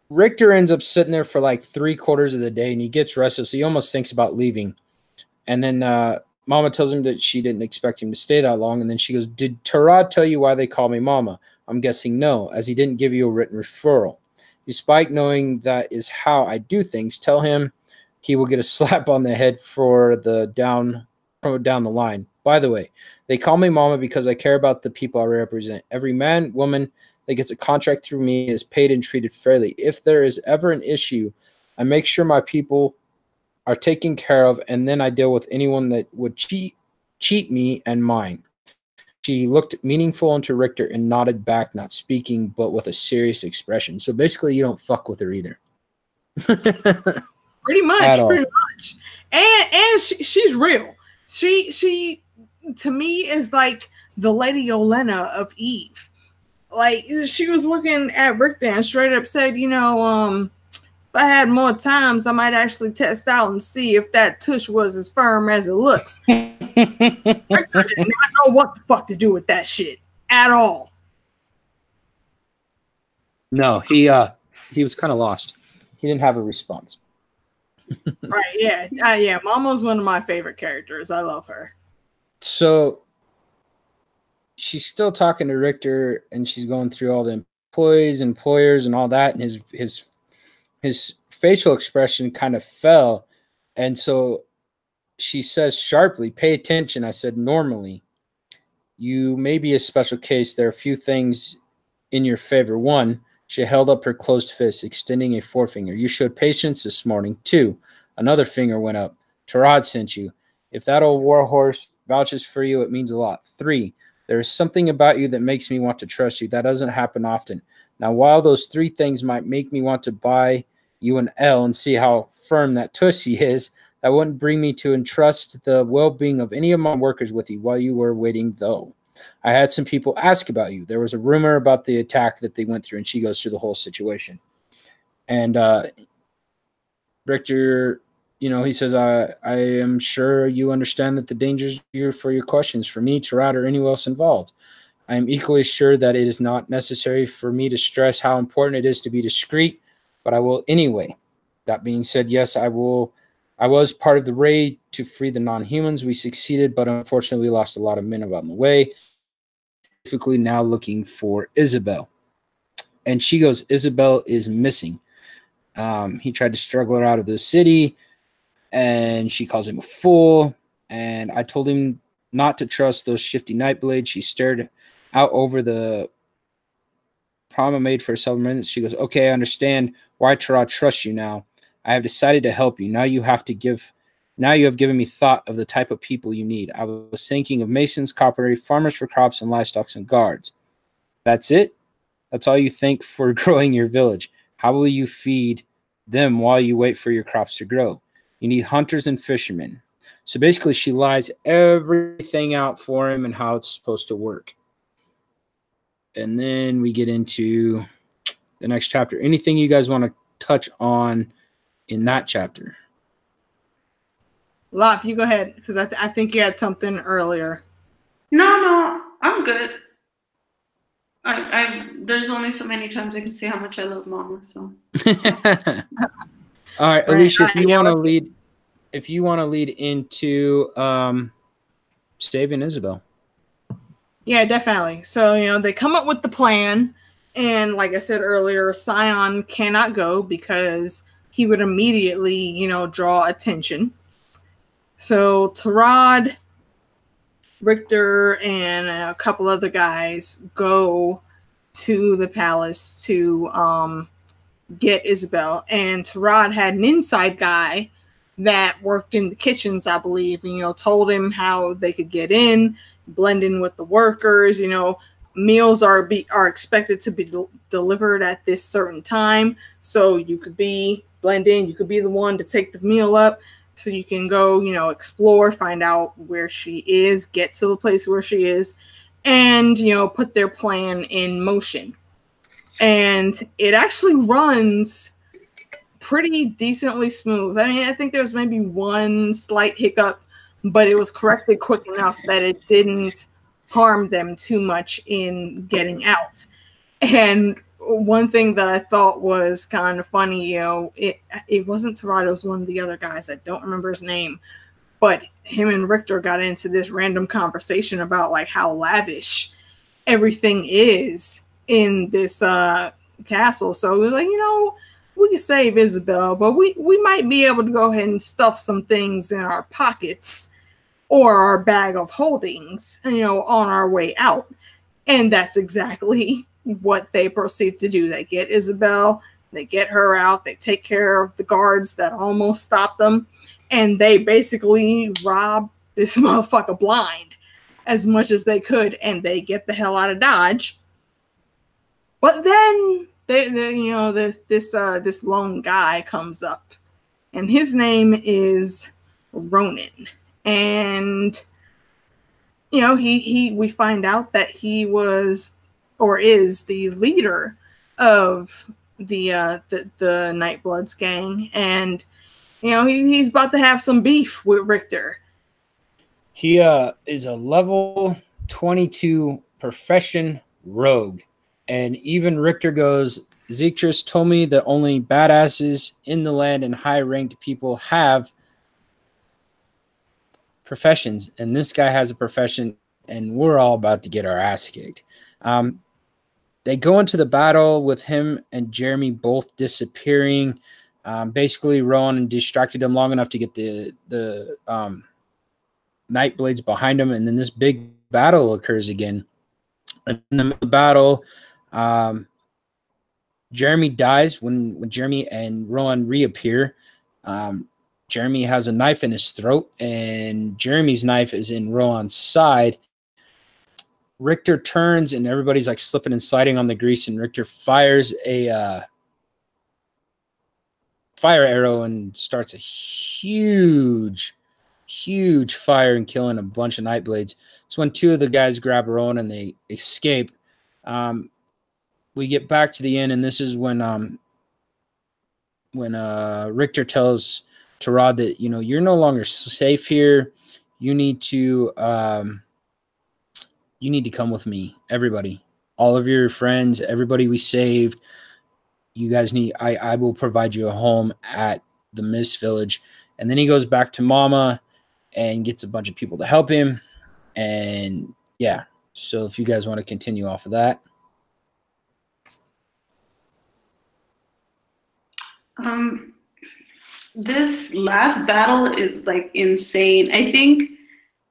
Speaker 1: Richter ends up sitting there for like 3/4 of the day, and he gets restless. He almost thinks about leaving. And then Mama tells him that she didn't expect him to stay that long. And then she goes, did Tarad tell you why they call me Mama? I'm guessing no, as he didn't give you a written referral. Despite knowing that is how I do things, tell him he will get a slap on the head for down the line. By the way, they call me Mama because I care about the people I represent. Every man, woman that gets a contract through me is paid and treated fairly. If there is ever an issue, I make sure my people are taken care of, and then I deal with anyone that would cheat me and mine. She looked meaningful into Richter and nodded back, not speaking, but with a serious expression. So basically, you don't fuck with her either.
Speaker 3: Pretty much. And she's real. She to me is like the Lady Olenna of Eve. Like, she was looking at Richter and straight up said, you know, if I had more times, I might actually test out and see if that tush was as firm as it looks. Richter did not know what the fuck to do with that shit at all.
Speaker 1: No, he was kind of lost. He didn't have a response.
Speaker 3: Right, yeah. Yeah, Mama's one of my favorite characters. I love her.
Speaker 1: So she's still talking to Richter, and she's going through all the employers, and all that, and his facial expression kind of fell. And so she says sharply, "Pay attention." I said, "Normally, you may be a special case. There are a few things in your favor. One," she held up her closed fist, extending a forefinger. "You showed patience this morning." Two, another finger went up. "Tarad sent you. If that old warhorse vouches for you, it means a lot." Three, "There is something about you that makes me want to trust you. That doesn't happen often. Now, while those three things might make me want to buy you an L and see how firm that tussie is, that wouldn't bring me to entrust the well-being of any of my workers with you while you were waiting, though. I had some people ask about you. There was a rumor about the attack that they went through," and she goes through the whole situation. And Richter, you know, he says, I am sure you understand that the dangers are for your questions, for me, Tarad, or anyone else involved. I am equally sure that it is not necessary for me to stress how important it is to be discreet, but I will anyway. That being said, yes, I was part of the raid to free the non-humans. We succeeded, but unfortunately we lost a lot of men along the way. Specifically now looking for Isabel. And she goes, "Isabel is missing. He tried to struggle her out of the city, and she calls him a fool. And I told him not to trust those shifty Nightblades." She stared out over the promenade for several minutes. She goes, "Okay, I understand why Tarad trusts you now. I have decided to help you. Now you have given me thought of the type of people you need. I was thinking of masons, carpentry, farmers for crops and livestock, and guards." "That's it? That's all you think for growing your village? How will you feed them while you wait for your crops to grow? You need hunters and fishermen." So basically she lies everything out for him and how it's supposed to work. And then we get into the next chapter. Anything you guys want to touch on in that chapter?
Speaker 3: Lop, you go ahead, because I think you had something earlier.
Speaker 2: No, I'm good. I there's only so many times I can say how much I love Mama. So.
Speaker 1: All right, Alicia, if you want to lead into saving Isabel.
Speaker 3: Yeah, definitely. So, you know, they come up with the plan, and like I said earlier, Scion cannot go because he would immediately, you know, draw attention. So Tarad, Richter, and a couple other guys go to the palace to get Isabel. And Tarad had an inside guy that worked in the kitchens, I believe, and, you know, told him how they could get in, blend in with the workers. You know, meals are expected to be delivered at this certain time, so you could blend in. You could be the one to take the meal up, so you can go, you know, explore, find out where she is, get to the place where she is, and, you know, put their plan in motion. And it actually runs pretty decently smooth. I mean, I think there's maybe one slight hiccup, but it was corrected quick enough that it didn't harm them too much in getting out. And one thing that I thought was kind of funny, you know, it wasn't Tarad, it was one of the other guys. I don't remember his name, but him and Richter got into this random conversation about like how lavish everything is in this castle. So we're like, you know, we can save Isabel, but we might be able to go ahead and stuff some things in our pockets or our bag of holdings, you know, on our way out. And that's exactly what they proceed to do. They get Isabel, they get her out, they take care of the guards that almost stopped them, and they basically rob this motherfucker blind as much as they could, and they get the hell out of Dodge. But then this lone guy comes up, and his name is Ronan, and we find out that he was or is the leader of the Nightbloods gang, and he's about to have some beef with Richter.
Speaker 1: He is a level 22 profession rogue. And even Richter goes, Zektris told me that only badasses in the land and high-ranked people have professions. And this guy has a profession, and we're all about to get our ass kicked. They go into the battle with him and Jeremy both disappearing. Basically, Rowan distracted him long enough to get the Nightblades behind him, and then this big battle occurs again. In the middle of the battle, Jeremy dies when Jeremy and Rowan reappear. Jeremy has a knife in his throat, and Jeremy's knife is in Rowan's side. Richter turns, and everybody's like slipping and sliding on the grease, and Richter fires a fire arrow and starts a huge fire and killing a bunch of Nightblades. It's when two of the guys grab Rowan and they escape. We get back to the inn, and this is when Richter tells Tarad that you're no longer safe here. You need to come with me, everybody, all of your friends, everybody we saved. You guys need. I will provide you a home at the Mist Village. And then he goes back to Mama and gets a bunch of people to help him. And yeah, so if you guys want to continue off of that.
Speaker 2: This last battle is like insane. I think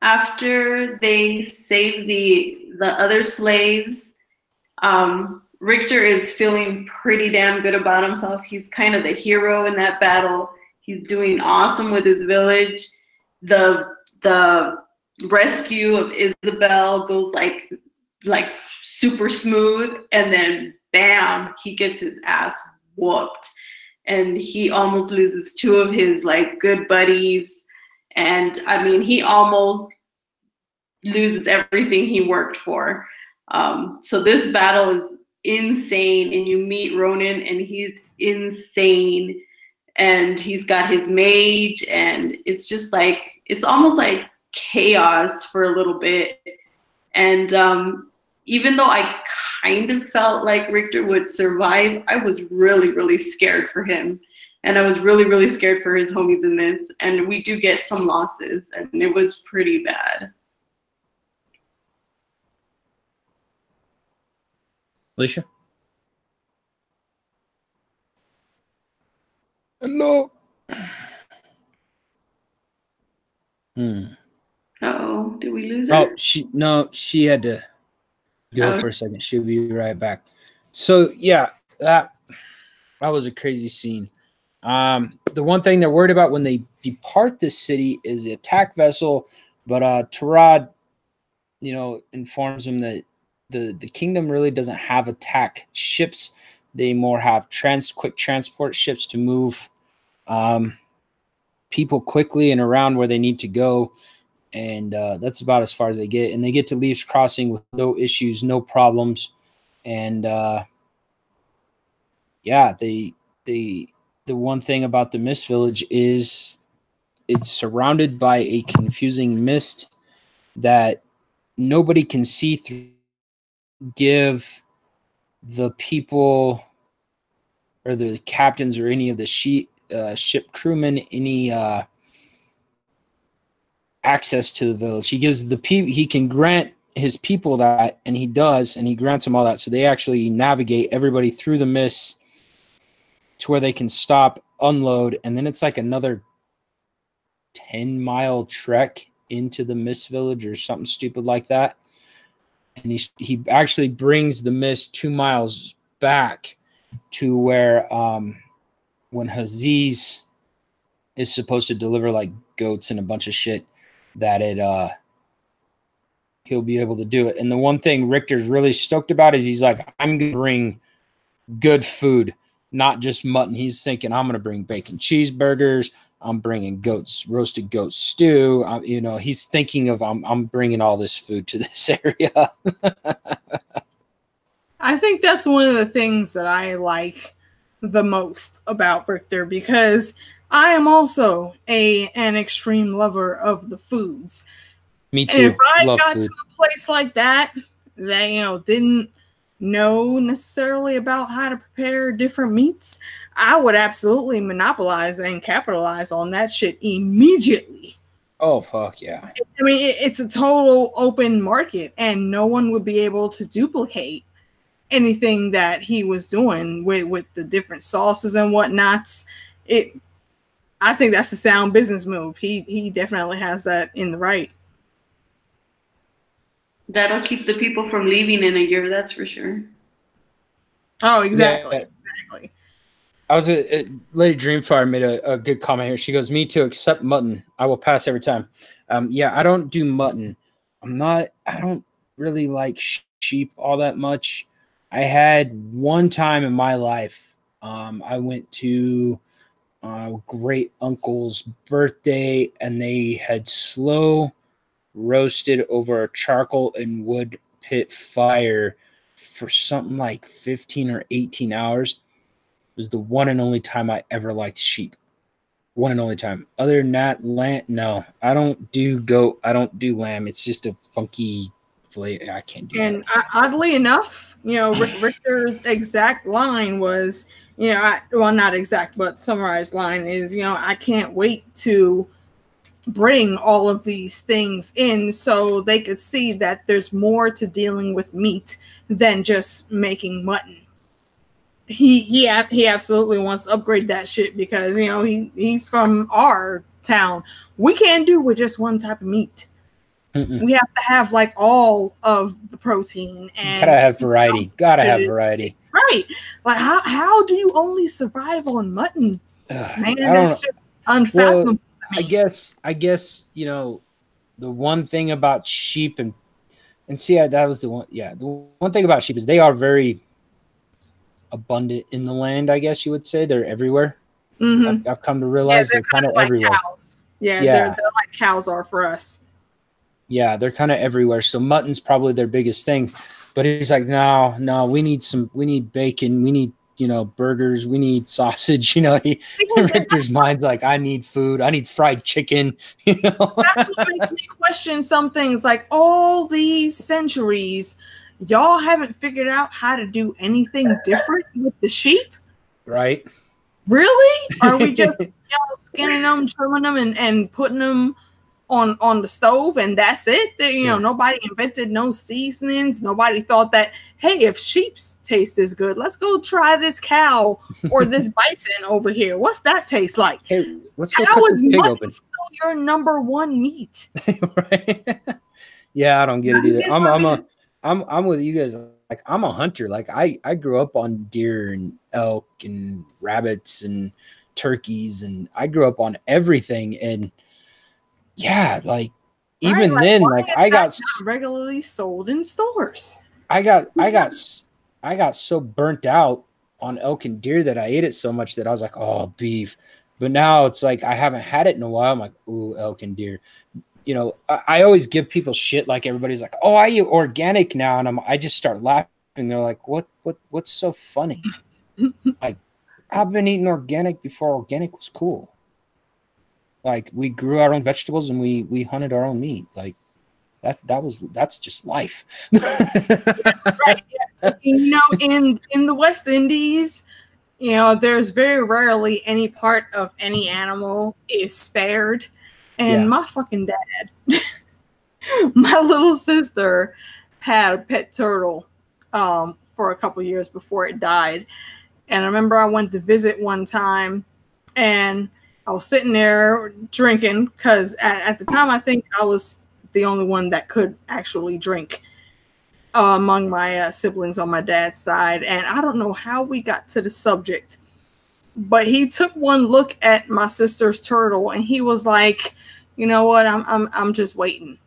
Speaker 2: after they save the other slaves, Richter is feeling pretty damn good about himself. He's kind of the hero in that battle. He's doing awesome with his village. The rescue of Isabel goes like super smooth, and then bam, he gets his ass whooped. And he almost loses two of his like good buddies. And I mean, he almost loses everything he worked for. So this battle is insane, and you meet Ronan, and he's insane, and he's got his mage, and it's just like, it's almost like chaos for a little bit. And even though I kind of felt like Richter would survive, I was really, really scared for him. And I was really, really scared for his homies in this. And we do get some losses, and it was pretty bad.
Speaker 1: Alicia? Hello.
Speaker 2: Uh-oh, did we lose her?
Speaker 1: Oh, she had to go for a second. She'll be right back. So yeah, that was a crazy scene. The one thing they're worried about when they depart the city is the attack vessel, but Tarad, informs them that the kingdom really doesn't have attack ships. They more have quick transport ships to move people quickly and around where they need to go. And that's about as far as they get. And they get to Leaf's Crossing with no issues, no problems. And the one thing about the Mist Village is it's surrounded by a confusing mist that nobody can see through. Give the people or the captains or any of the ship crewmen any access to the village. He gives he can grant his people that, and he does, and he grants them all that. So they actually navigate everybody through the mist to where they can stop, unload, and then it's like another 10-mile trek into the Mist Village or something stupid like that. And he actually brings the mist 2 miles back to where when Haziz is supposed to deliver like goats and a bunch of shit, that he'll be able to do it. And the one thing Richter's really stoked about is he's like, I'm gonna bring good food, not just mutton. He's thinking, I'm gonna bring bacon cheeseburgers. I'm bringing roasted goat stew. You know, he's thinking of I'm bringing all this food to this area.
Speaker 3: I think that's one of the things that I like the most about Richter, because I am also an extreme lover of the foods.
Speaker 1: Me too.
Speaker 3: And if I
Speaker 1: Love
Speaker 3: got
Speaker 1: food.
Speaker 3: to a place like that didn't know necessarily about how to prepare different meats, I would absolutely monopolize and capitalize on that shit immediately.
Speaker 1: Oh, fuck yeah.
Speaker 3: I mean, it's a total open market, and no one would be able to duplicate anything that he was doing with the different sauces and whatnots. I think that's a sound business move. He definitely has that in the right.
Speaker 2: That'll keep the people from leaving in a year, that's for sure.
Speaker 3: Oh, exactly.
Speaker 1: Yeah.
Speaker 3: Exactly.
Speaker 1: I was Lady Dreamfire made a good comment here. She goes, "Me too, except mutton. I will pass every time." Yeah, I don't do mutton. I don't really like sheep all that much. I had one time in my life, I went to great uncle's birthday, and they had slow roasted over a charcoal and wood pit fire for something like 15 or 18 hours. It was the one and only time I ever liked sheep. One and only time. Other than that, lamb, no. I don't do goat. I don't do lamb. It's just a funky flavor. I can't do
Speaker 3: And
Speaker 1: that.
Speaker 3: oddly enough, Richter's exact line was, well, not exact, but summarized line is, I can't wait to bring all of these things in so they could see that there's more to dealing with meat than just making mutton. He absolutely wants to upgrade that shit because he's from our town. We can't do with just one type of meat. We have to have like all of the protein and
Speaker 1: gotta have variety. Gotta have variety.
Speaker 3: Right. Like how do you only survive on mutton? Man, that's just unfathomable.
Speaker 1: Well, I guess the one thing about sheep and see, that was the one. Yeah, the one thing about sheep is they are very abundant in the land. I guess you would say they're everywhere.
Speaker 3: Mm-hmm.
Speaker 1: I've come to realize they're kind of
Speaker 3: like
Speaker 1: everywhere.
Speaker 3: Cows. Yeah, they're like cows are for us.
Speaker 1: Yeah, they're kind of everywhere. So mutton's probably their biggest thing. But he's like, no, we need bacon, we need burgers, we need sausage. Richter's mind's like, I need food, I need fried chicken.
Speaker 3: That's what makes me question some things. Like all these centuries, y'all haven't figured out how to do anything different with the sheep,
Speaker 1: right?
Speaker 3: Really? Are we just skinning them, trimming them, and putting them on the stove, and that's it? Nobody invented no seasonings. Nobody thought that, hey, if sheep's taste is good, let's go try this cow or this bison over here. What's that taste like?
Speaker 1: Hey, let's go cut this pig open.
Speaker 3: Still your number one meat.
Speaker 1: Right? Yeah, I don't get it either. I'm with you guys. Like I'm a hunter. Like I grew up on deer and elk and rabbits and turkeys, and I grew up on everything. And yeah, like even then, like I got
Speaker 3: regularly sold in stores.
Speaker 1: I got so burnt out on elk and deer that I ate it so much that I was like, oh, beef. But now it's like I haven't had it in a while. I'm like, ooh, elk and deer. I always give people shit. Like everybody's like, oh, I eat organic now, and I just start laughing. They're like, what's so funny? Like I've been eating organic before organic was cool. Like we grew our own vegetables and we hunted our own meat. Like that's just life.
Speaker 3: Right. In the West Indies, there's very rarely any part of any animal is spared. And my fucking dad, my little sister had a pet turtle for a couple years before it died. And I remember I went to visit one time, and I was sitting there drinking because at the time I think I was the only one that could actually drink among my siblings on my dad's side. And I don't know how we got to the subject but he took one look at my sister's turtle and he was like, you know what, I'm just waiting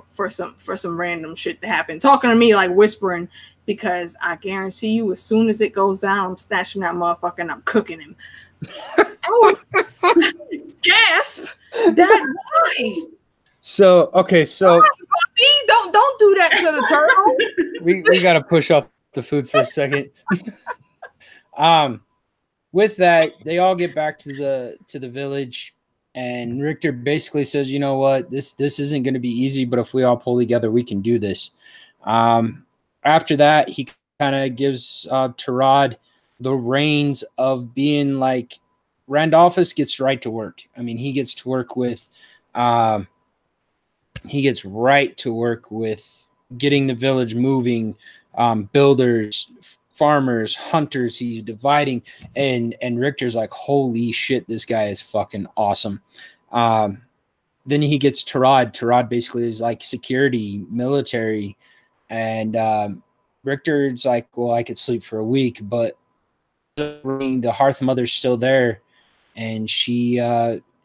Speaker 3: for some random shit to happen. Talking to me, like whispering, because I guarantee you, as soon as it goes down, I'm snatching that motherfucker and I'm cooking him. Oh, gasp! Dad, why?
Speaker 1: So okay, so
Speaker 3: don't do that to the turtle.
Speaker 1: we got to push off the food for a second. With that, they all get back to the village, and Richter basically says, "You know what? This isn't going to be easy, but if we all pull together, we can do this." After that, he kind of gives Tarad the reins of being like, Randolphus gets right to work. I mean, he gets right to work with getting the village moving, builders, farmers, hunters. He's dividing, and Richter's like, holy shit, this guy is fucking awesome. Then he gets Tarad. Tarad basically is like security, military, and Richter's like, well, I could sleep for a week, but the Hearth Mother's still there, and she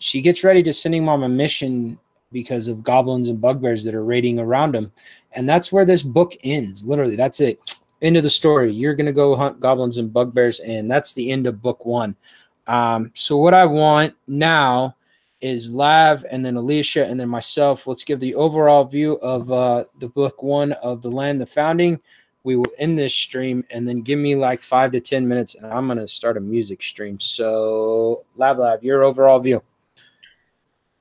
Speaker 1: gets ready to send him on a mission because of goblins and bugbears that are raiding around him. And that's where this book ends. Literally, that's it. End of the story. You're going to go hunt goblins and bugbears, and that's the end of book 1. So what I want now is Lav, and then Alicia, and then myself. Let's give the overall view of the book 1 of The Land, the Founding. We will end this stream, and then give me like 5 to 10 minutes, and I'm going to start a music stream. So, Lav, your overall view.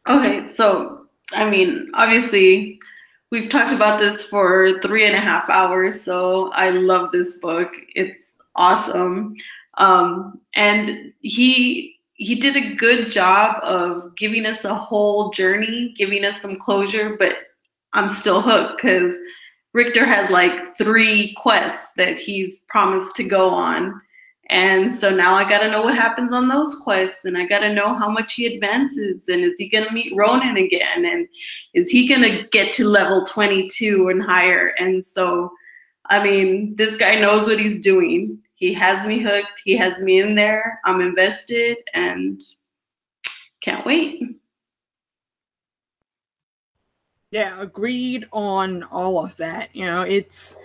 Speaker 2: Okay, so, I mean, obviously, we've talked about this for 3.5 hours, so I love this book. It's awesome. And he did a good job of giving us a whole journey, giving us some closure, but I'm still hooked because Richter has like 3 quests that he's promised to go on. And so now I got to know what happens on those quests, and I got to know how much he advances, and is he going to meet Ronan again, and is he going to get to level 22 and higher? And so, I mean, this guy knows what he's doing. He has me hooked. He has me in there. I'm invested and can't wait.
Speaker 3: Yeah, agreed on all of that. You know, it's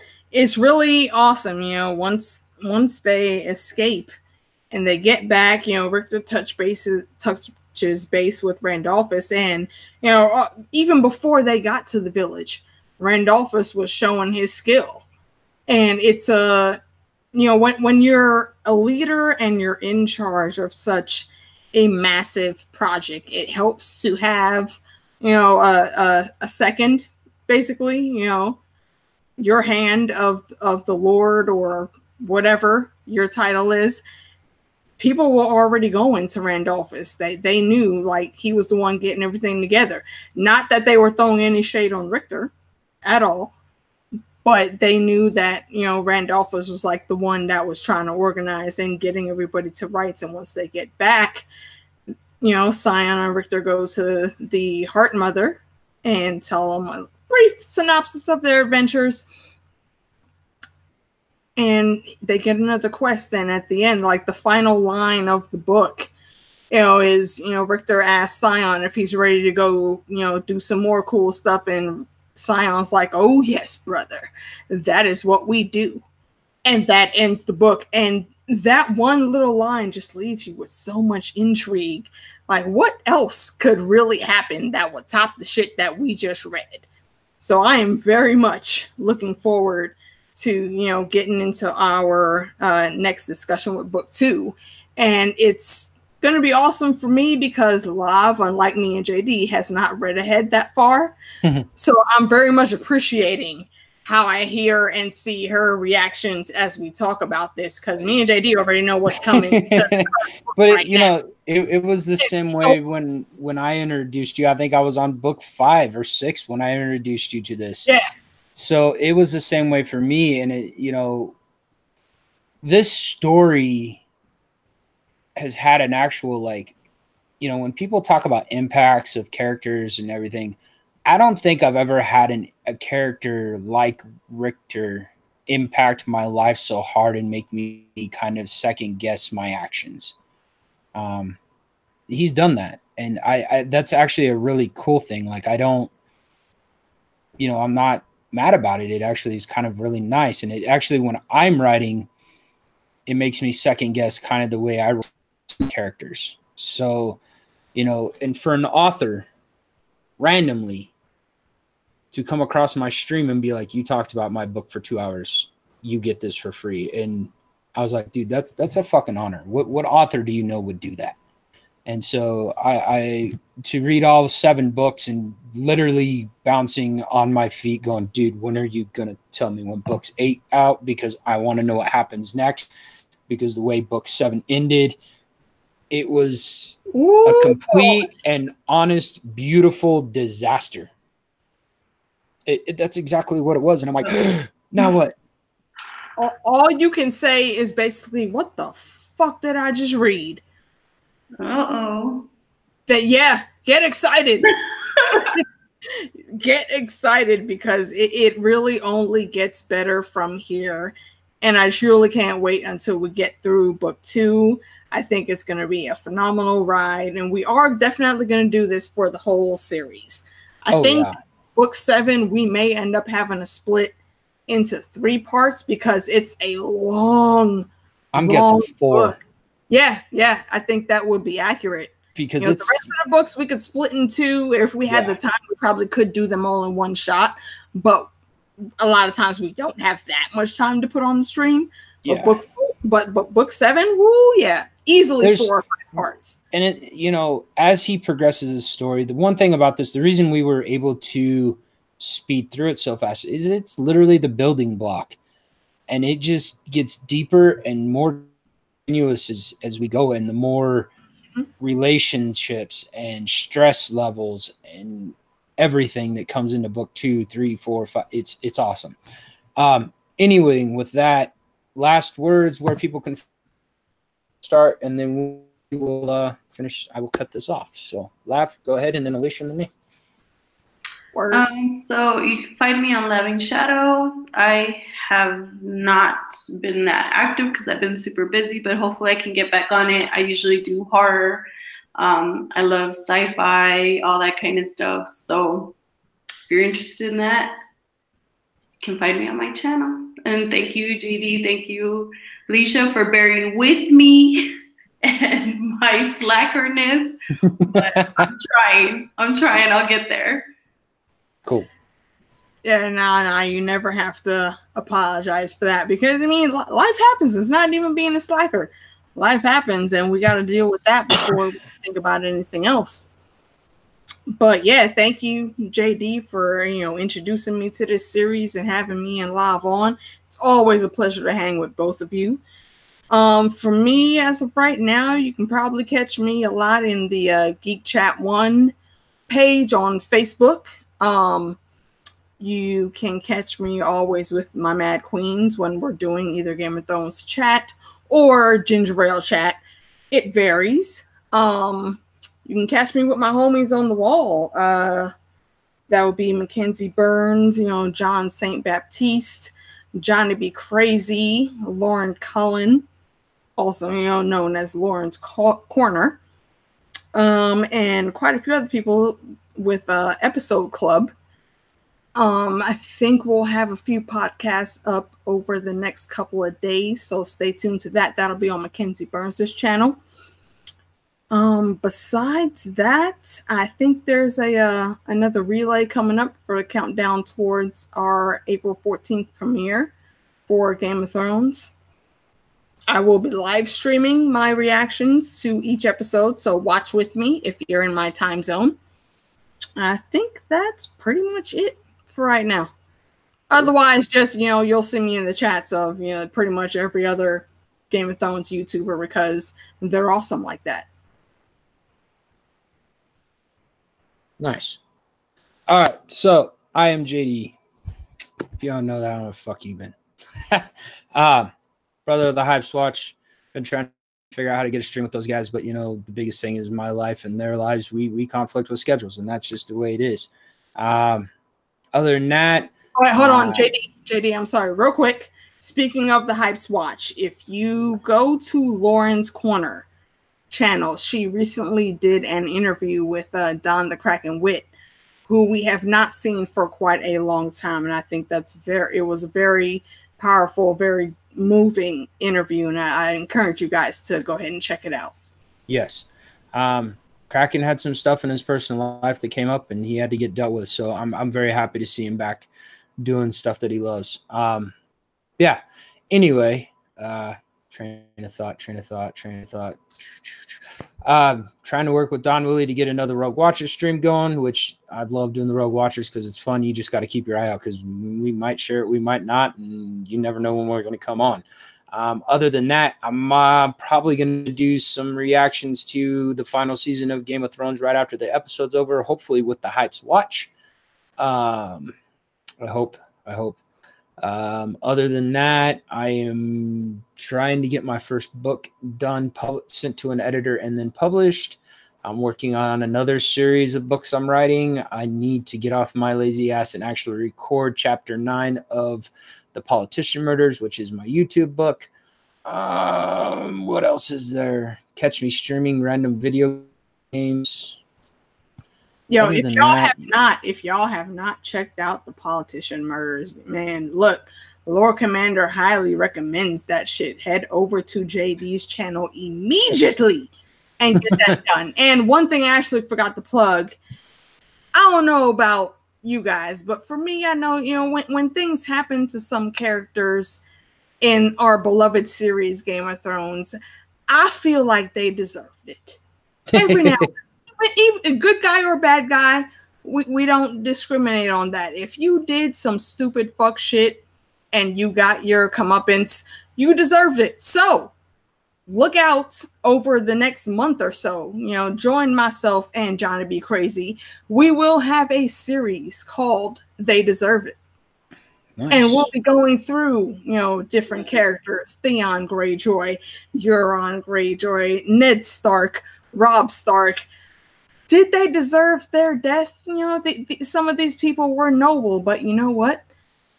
Speaker 3: really awesome. You know, once they escape and they get back, you know, Richter touches base with Randolphus, and you know, even before they got to the village, Randolphus was showing his skill, and it's you know, when you're a leader and you're in charge of such a massive project, it helps to have, you know, a second, basically, you know, your hand of the Lord or whatever your title is. People were already going to Randolphus. They knew like he was the one getting everything together. Not that they were throwing any shade on Richter at all, but they knew that, you know, Randolphus was like the one that was trying to organize and getting everybody to rights. And once they get back, you know, Scion and Richter go to the Heart Mother and tell them a brief synopsis of their adventures. And they get another quest then at the end, like the final line of the book, you know, is, you know, Richter asks Scion if he's ready to go, you know, do some more cool stuff. And Scion's like, oh, yes, brother, that is what we do. And that ends the book. And that one little line just leaves you with so much intrigue. Like, what else could really happen that would top the shit that we just read? So I am very much looking forward to, you know, getting into our next discussion with book 2. And it's going to be awesome for me because Lav, unlike me and JD, has not read ahead that far. So I'm very much appreciating how I hear and see her reactions as we talk about this, because me and JD already know what's coming.
Speaker 1: But right, you know, it was the same way when I introduced you. I think I was on book 5 or 6 when I introduced you to this.
Speaker 3: Yeah.
Speaker 1: So it was the same way for me. And it, you know, this story has had an actual, like, you know, when people talk about impacts of characters and everything, I don't think I've ever had a character like Richter impact my life so hard and make me kind of second guess my actions. He's done that, and I that's actually a really cool thing. Like, I don't, I'm not mad about it. It actually is kind of really nice, and it actually, when I'm writing, it makes me second guess kind of the way I write characters. So, and for an author randomly to come across my stream and be like, you talked about my book for 2 hours, you get this for free. And I was like, dude, that's a fucking honor. What author do you know would do that? And so I to read all 7 books and literally bouncing on my feet going, dude, when are you going to tell me when book's 8 out? Because I want to know what happens next, because the way book 7 ended, it was a complete and honest, beautiful disaster. That's exactly what it was. And I'm like, now what?
Speaker 3: All you can say is basically, what the fuck did I just read?
Speaker 2: Uh-oh.
Speaker 3: Yeah, get excited. Get excited, because it really only gets better from here. And I surely can't wait until we get through book 2. I think it's going to be a phenomenal ride. And we are definitely going to do this for the whole series. I think book 7, we may end up having a split into 3 parts, because it's a long,
Speaker 1: I'm guessing 4.
Speaker 3: book. Yeah, I think that would be accurate.
Speaker 1: Because
Speaker 3: the rest of the books we could split in 2. If we had the time, we probably could do them all in one shot. But a lot of times we don't have that much time to put on the stream.
Speaker 1: Yeah.
Speaker 3: But book 7, woo, yeah, easily 4 or 5 parts.
Speaker 1: And it, as he progresses his story, the one thing about this, the reason we were able to speed through it so fast is it's literally the building block, and it just gets deeper and more continuous as we go, and the more relationships and stress levels and everything that comes into book 2, 3, 4, 5. It's awesome. Anyway, with that, last words where people can start, and then we will finish. I will cut this off. So, Lav, go ahead, and then Alicia, and then me.
Speaker 2: So you can find me on Laving Shadows. I have not been that active because I've been super busy, but hopefully I can get back on it. I usually do horror. I love sci-fi, all that kind of stuff. So if you're interested in that, you can find me on my channel. And thank you, JD. Thank you, Alicia, for bearing with me and my slackerness. But I'm trying. I'll get there.
Speaker 1: Cool.
Speaker 3: Yeah, no, you never have to apologize for that, because life happens. It's not even being a slacker. Life happens, and we got to deal with that before we think about anything else. But yeah, thank you, JD, for introducing me to this series and having me and Lav on. It's always a pleasure to hang with both of you. For me, as of right now, you can probably catch me a lot in the Geek Chat 1 page on Facebook. You can catch me always with my Mad Queens when we're doing either Game of Thrones chat or Ginger Ale chat. It varies. You can catch me with my homies on the wall. That would be Mackenzie Burns, John St. Baptiste, Johnny B. Crazy, Lauren Cullen, also known as Lauren's Corner, and quite a few other people with Episode Club. I think we'll have a few podcasts up over the next couple of days, so stay tuned to that. That'll be on Mackenzie Burns' channel. Besides that, I think there's another relay coming up for a countdown towards our April 14th premiere for Game of Thrones. I will be live streaming my reactions to each episode, so watch with me if you're in my time zone. I think that's pretty much it for right now. Otherwise, just, you'll see me in the chats of, pretty much every other Game of Thrones YouTuber, because they're awesome like that.
Speaker 1: Nice. All right, so I am JD. If you don't know that, I don't know what the fuck you been. Brother of the Hype Swatch. Been trying to figure out how to get a stream with those guys, but the biggest thing is my life and their lives. We conflict with schedules, and that's just the way it is. Other than that,
Speaker 3: all right, hold on, JD, I'm sorry, real quick. Speaking of the Hype Swatch, if you go to Lauren's Corner, channel. She recently did an interview with Don the Kraken Wit, who we have not seen for quite a long time, and I think it was a very powerful, very moving interview, and I encourage you guys to go ahead and check it out.
Speaker 1: Yes. Kraken had some stuff in his personal life that came up and he had to get dealt with. So I'm very happy to see him back doing stuff that he loves. Yeah. Anyway, train of thought. Trying to work with Don Willie to get another Rogue Watchers stream going, which I'd love doing the Rogue Watchers because it's fun. You just got to keep your eye out because we might share it, we might not, and you never know when we're going to come on. Other than that, I'm probably going to do some reactions to the final season of Game of Thrones right after the episode's over, hopefully with the Hypes watch. I hope. Other than that, I am trying to get my first book done, sent to an editor, and then published. I'm working on another series of books I'm writing. I need to get off my lazy ass and actually record chapter 9 of The Politician Murders, which is my YouTube book. What else is there? Catch me streaming random video games.
Speaker 3: Yo, if y'all have not checked out The Politician Murders, man, look, Lord Commander highly recommends that shit. Head over to JD's channel immediately and get that done. And one thing I actually forgot to plug, I don't know about you guys, but for me, I know, when things happen to some characters in our beloved series Game of Thrones, I feel like they deserved it. Every now and then. Even a good guy or a bad guy, we don't discriminate on that. If you did some stupid fuck shit and you got your comeuppance, you deserved it. So look out over the next month or so. Join myself and Johnny B. Crazy. We will have a series called They Deserve It. Nice. And we'll be going through, different characters. Theon Greyjoy, Euron Greyjoy, Ned Stark, Robb Stark. Did they deserve their death? Some of these people were noble, but you know what?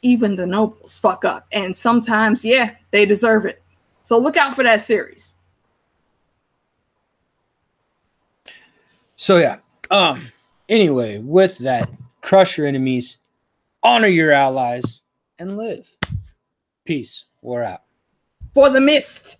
Speaker 3: Even the nobles fuck up. And sometimes, yeah, they deserve it. So look out for that series.
Speaker 1: So yeah. Anyway, with that, crush your enemies, honor your allies, and live. Peace. We're out.
Speaker 3: For the mist.